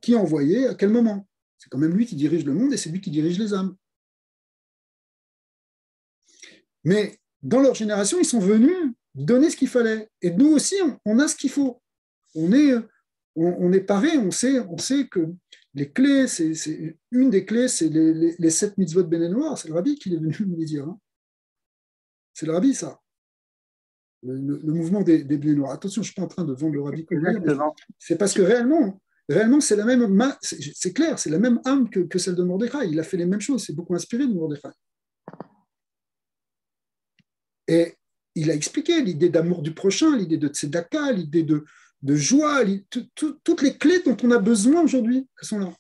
[SPEAKER 2] qui a envoyé, à quel moment. C'est quand même lui qui dirige le monde et c'est lui qui dirige les âmes. Mais dans leur génération, ils sont venus donner ce qu'il fallait. Et nous aussi, on a ce qu'il faut. On est paré, on sait que les clés, une des clés, c'est les 7 mitzvot béné noirs. C'est le rabbi qui est venu nous les dire. Hein. C'est le rabbi, ça. Le mouvement des béné noirs. Attention, je ne suis pas en train de vendre le rabbi. C'est parce que réellement c'est la même, c'est clair, c'est la même âme que celle de Mordechai. Il a fait les mêmes choses. C'est beaucoup inspiré de Mordechai. Et il a expliqué l'idée d'amour du prochain, l'idée de tzedaka, l'idée de joie, toutes les clés dont on a besoin aujourd'hui, elles sont là.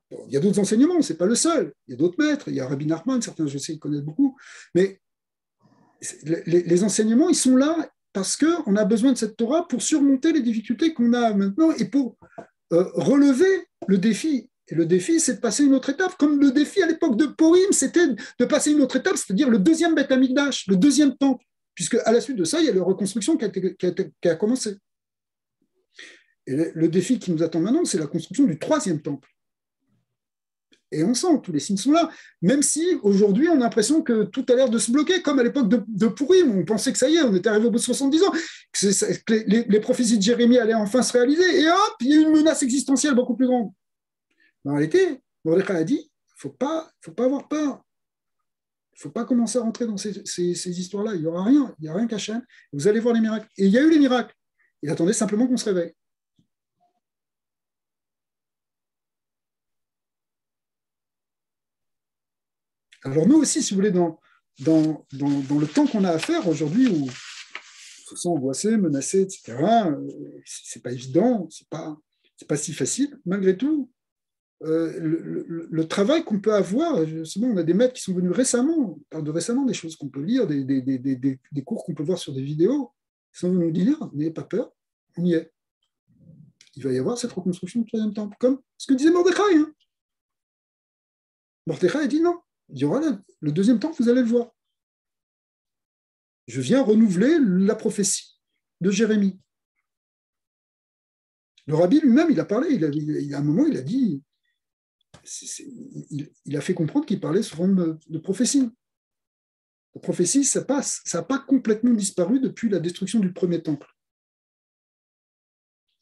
[SPEAKER 2] Bon, il y a d'autres enseignements, ce n'est pas le seul. Il y a d'autres maîtres, il y a Rabbi Nachman, certains, je sais, ils connaissent beaucoup. Mais les enseignements, ils sont là parce qu'on a besoin de cette Torah pour surmonter les difficultés qu'on a maintenant et pour relever le défi. Et le défi, c'est de passer une autre étape. Comme le défi à l'époque de Purim, c'était de passer une autre étape, c'est-à-dire le 2e Beth Amikdash, le 2e temple. Puisque à la suite de ça, il y a la reconstruction qui a commencé. Et le défi qui nous attend maintenant, c'est la construction du 3e temple. Et on sent, tous les signes sont là, même si aujourd'hui, on a l'impression que tout a l'air de se bloquer, comme à l'époque de Purim, on pensait que ça y est, on était arrivé au bout de 70 ans, que les prophéties de Jérémie allaient enfin se réaliser, et hop, il y a une menace existentielle beaucoup plus grande. En réalité, Mordechai a dit, il ne faut pas avoir peur. Il ne faut pas commencer à rentrer dans ces histoires-là. Il n'y aura rien, il n'y a rien qu'à chaîne. Vous allez voir les miracles. Et il y a eu les miracles. Il attendait simplement qu'on se réveille. Alors nous aussi, si vous voulez, dans le temps qu'on a à faire aujourd'hui, où on se sent angoissé, menacé, etc., c'est pas évident, c'est pas si facile. Malgré tout, le travail qu'on peut avoir, justement, on a des maîtres qui sont venus récemment, on parle de récemment, des choses qu'on peut lire, des cours qu'on peut voir sur des vidéos, ils sont venus nous dire, n'ayez pas peur, on y est. Il va y avoir cette reconstruction du 3e temple, comme ce que disait Mordechai. Hein. Mordechai a dit non, il y aura le 2e temple, vous allez le voir. Je viens renouveler la prophétie de Jérémie. Le rabbi lui-même, il a parlé, à un moment, il a dit, il a fait comprendre qu'il parlait souvent de prophétie. La prophétie, ça n'a pas complètement disparu depuis la destruction du 1er temple.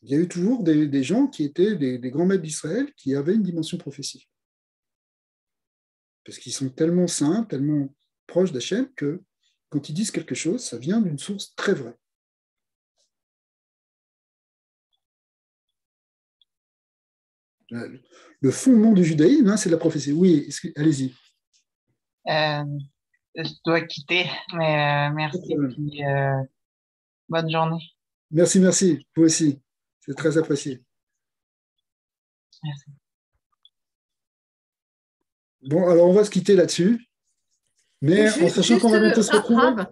[SPEAKER 2] Il y a eu toujours des gens qui étaient des grands maîtres d'Israël qui avaient une dimension prophétique. Parce qu'ils sont tellement saints, tellement proches d'Hachem que quand ils disent quelque chose, ça vient d'une source très vraie. Le fondement du judaïsme, hein, c'est la prophétie. Oui, allez-y.
[SPEAKER 5] Je dois quitter, mais merci et bonne journée.
[SPEAKER 2] Merci. Vous aussi. C'est très apprécié.
[SPEAKER 5] Merci.
[SPEAKER 2] Bon, alors on va se quitter là-dessus. Mais en sachant qu'on va bientôt se retrouver.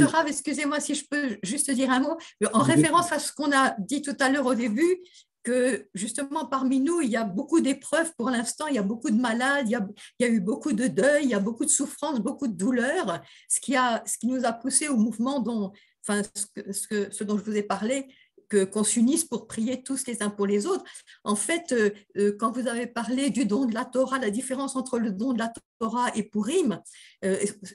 [SPEAKER 1] Rav, excusez-moi si je peux juste dire un mot, en référence à ce qu'on a dit tout à l'heure au début, que justement parmi nous, il y a beaucoup d'épreuves pour l'instant, il y a beaucoup de malades, il y a eu beaucoup de deuil, il y a beaucoup de souffrances, beaucoup de douleurs, ce qui nous a poussé au mouvement ce dont je vous ai parlé, qu'on s'unisse pour prier tous les uns pour les autres. En fait, quand vous avez parlé du don de la Torah, la différence entre le don de la Torah et Purim,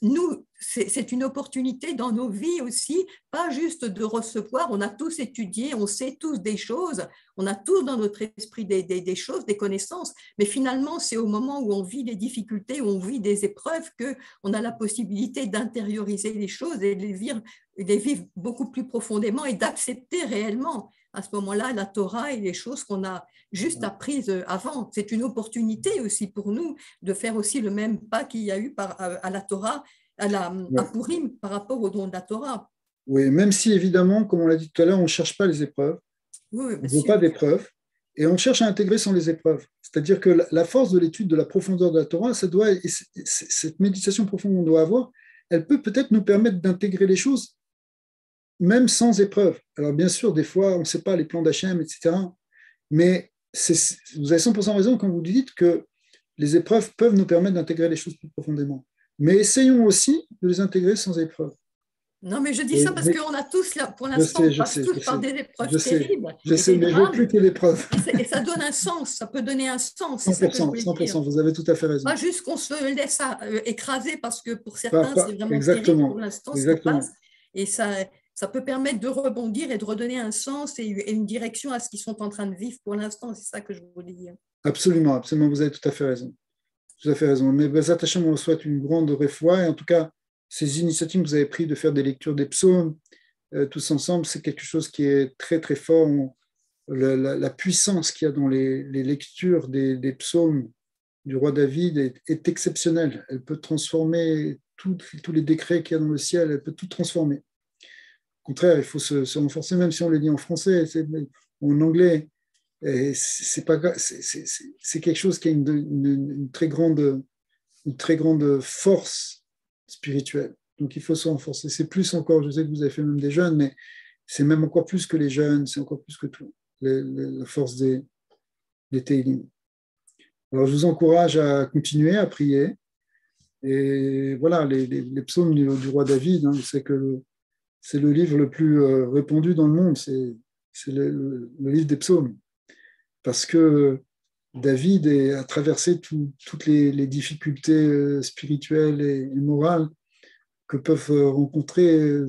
[SPEAKER 1] nous, c'est une opportunité dans nos vies aussi, pas juste de recevoir, on a tous étudié, on sait tous des choses, on a tous dans notre esprit des choses, des connaissances, mais finalement, c'est au moment où on vit des difficultés, où on vit des épreuves, qu'on a la possibilité d'intérioriser les choses et de les vivre beaucoup plus profondément et d'accepter réellement à ce moment-là la Torah et les choses qu'on a juste apprises avant. C'est une opportunité aussi pour nous de faire aussi le même pas qu'il y a eu à la Torah, à Purim par rapport au don de la Torah.
[SPEAKER 2] Oui, même si évidemment, comme on l'a dit tout à l'heure, on ne cherche pas les épreuves,
[SPEAKER 1] oui,
[SPEAKER 2] on ne veut pas d'épreuves, Et on cherche à intégrer sans les épreuves. C'est-à-dire que la force de l'étude de la profondeur de la Torah, cette méditation profonde qu'on doit avoir, elle peut peut-être nous permettre d'intégrer les choses même sans épreuve. Alors bien sûr, des fois, on ne sait pas les plans d'Hachem, etc. Mais vous avez 100% raison quand vous dites que les épreuves peuvent nous permettre d'intégrer les choses plus profondément. Mais essayons aussi de les intégrer sans épreuve.
[SPEAKER 1] Non, mais je dis ça parce qu'on a tous, là, pour l'instant, on passe tous par des épreuves terribles.
[SPEAKER 2] Je sais, mais je ne veux plus que l'épreuve.
[SPEAKER 1] Et ça donne un sens, ça peut donner un sens.
[SPEAKER 2] 100%, 100%, vous avez tout à fait raison.
[SPEAKER 1] Pas juste qu'on se laisse écraser parce que pour certains, c'est vraiment
[SPEAKER 2] exactement,
[SPEAKER 1] terrible pour l'instant ce qui passe. Et ça peut permettre de rebondir et de redonner un sens et une direction à ce qu'ils sont en train de vivre pour l'instant. C'est ça que je voulais dire. Absolument,
[SPEAKER 2] absolument, vous avez tout à fait raison. Tout à fait raison. Mais Bezat Hashem, on souhaite une grande réfoua. Et en tout cas, ces initiatives que vous avez prises de faire des lectures des psaumes, tous ensemble, c'est quelque chose qui est très, très fort. La puissance qu'il y a dans les lectures des psaumes du roi David est exceptionnelle. Elle peut transformer tous les décrets qu'il y a dans le ciel, elle peut tout transformer. Au contraire, il faut se renforcer, même si on les lit en français, en anglais. C'est quelque chose qui a une très grande force spirituelle. Donc il faut se renforcer. C'est plus encore, je sais que vous avez fait même des jeunes, mais c'est même encore plus que les jeunes, c'est encore plus que tout, la force des Teilim. Alors je vous encourage à continuer à prier. Et voilà, les psaumes du roi David, hein, c'est que c'est le livre le plus répandu dans le monde, c'est le livre des psaumes. Parce que David a traversé toutes les difficultés spirituelles et morales que peuvent rencontrer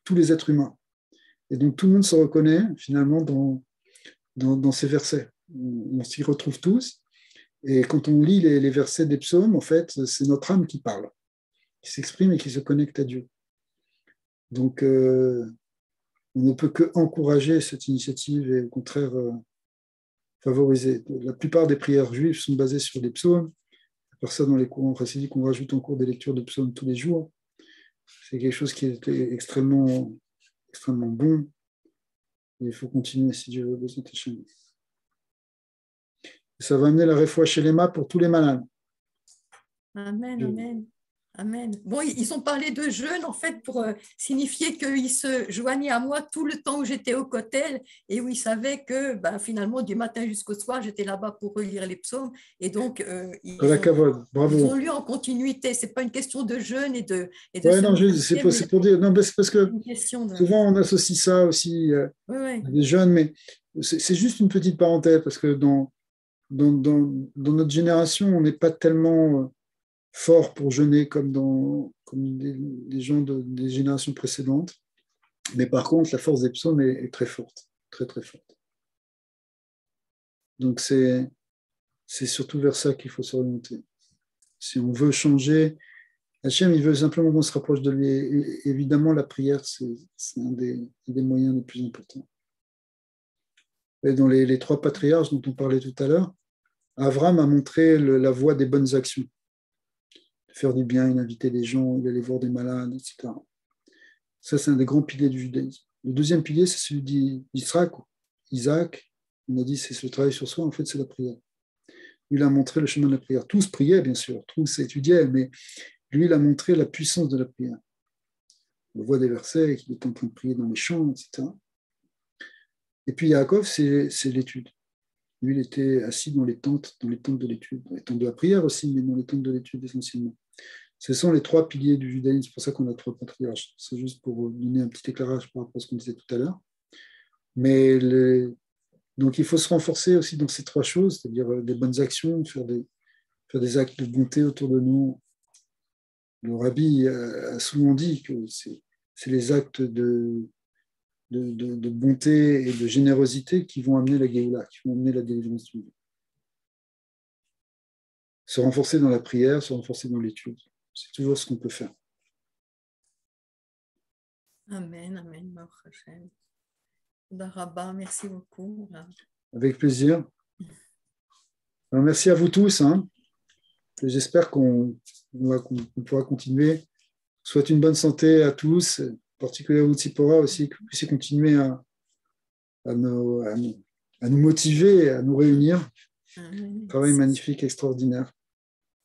[SPEAKER 2] tous les êtres humains. Et donc tout le monde se reconnaît finalement dans ces versets. On s'y retrouve tous. Et quand on lit les versets des psaumes, en fait, c'est notre âme qui parle, qui s'exprime et qui se connecte à Dieu. Donc, on ne peut qu'encourager cette initiative et au contraire favoriser. La plupart des prières juives sont basées sur des psaumes. Pour ça, dans les cours précédents, on rajoute en cours des lectures de psaumes tous les jours. C'est quelque chose qui est extrêmement, extrêmement bon. Et il faut continuer si Dieu veut. Ça va amener la réfoua chez les mains pour tous les malades.
[SPEAKER 1] Amen, amen. Amen. Bon, ils ont parlé de jeûne, en fait, pour signifier qu'ils se joignaient à moi tout le temps où j'étais au Kotel et où ils savaient que, finalement, du matin jusqu'au soir, j'étais là-bas pour relire les psaumes. Et donc, ils ont lu en continuité. Ce n'est pas une question de jeûne et de
[SPEAKER 2] ouais, non, c'est pour dire. Non, c'est parce que souvent, on associe ça aussi à des jeûnes, mais c'est juste une petite parenthèse parce que dans notre génération, on n'est pas tellement fort pour jeûner comme des gens des générations précédentes. Mais par contre, la force des psaumes est très forte, très très forte. Donc c'est surtout vers ça qu'il faut s'orienter. Si on veut changer, Hachem, il veut simplement qu'on se rapproche de lui. Et évidemment, la prière, c'est un des moyens les plus importants. Et dans les trois patriarches dont on parlait tout à l'heure, Avram a montré la voie des bonnes actions. Faire du bien, il invitait les gens, il allait voir des malades, etc. Ça, c'est un des grands piliers du judaïsme. Le deuxième pilier, c'est celui d'Isaac. On a dit, c'est le travail sur soi, en fait, c'est la prière. Lui, il a montré le chemin de la prière. Tous priaient, bien sûr, tous étudiaient, mais lui, il a montré la puissance de la prière. On voit des versets qu'il est en train de prier dans les champs, etc. Et puis, Yaakov, c'est l'étude. Lui, il était assis dans les tentes de l'étude, dans les tentes de la prière aussi, mais dans les tentes de l'étude essentiellement. Ce sont les trois piliers du judaïsme, c'est pour ça qu'on a trois patriarches. C'est juste pour donner un petit éclairage par rapport à ce qu'on disait tout à l'heure. Mais donc il faut se renforcer aussi dans ces trois choses, c'est-à-dire des bonnes actions, faire des actes de bonté autour de nous. Le rabbi a souvent dit que c'est les actes de bonté et de générosité qui vont amener la Géoula, qui vont amener la délivrance du monde. Se renforcer dans la prière, se renforcer dans l'étude. C'est toujours ce qu'on peut faire.
[SPEAKER 1] Amen, amen, merci beaucoup.
[SPEAKER 2] Avec plaisir. Alors, merci à vous tous. J'espère qu'on pourra continuer. Je souhaite une bonne santé à tous, en particulier à vous, Tzipora aussi, que vous puissiez continuer à nous motiver, à nous réunir.
[SPEAKER 1] Amen.
[SPEAKER 2] Travail magnifique, extraordinaire.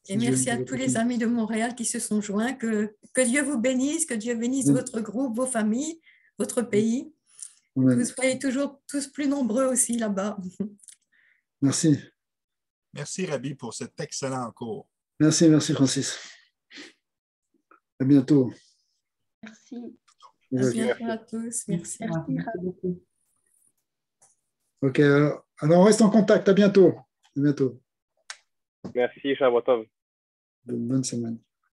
[SPEAKER 1] Et merci à tous les amis de Montréal qui se sont joints. Que Dieu vous bénisse, que Dieu bénisse votre groupe, vos familles, votre pays.
[SPEAKER 2] Amen.
[SPEAKER 1] Que vous soyez toujours tous plus nombreux aussi là-bas.
[SPEAKER 2] Merci.
[SPEAKER 6] Merci, Rabbi, pour cet excellent cours.
[SPEAKER 2] Merci Francis. À bientôt.
[SPEAKER 7] Merci.
[SPEAKER 1] À bientôt à tous. Merci.
[SPEAKER 7] Merci beaucoup.
[SPEAKER 2] Ok, alors on reste en contact. À bientôt. À bientôt.
[SPEAKER 8] Merci, Shabbat Tov.
[SPEAKER 2] Bonne semaine.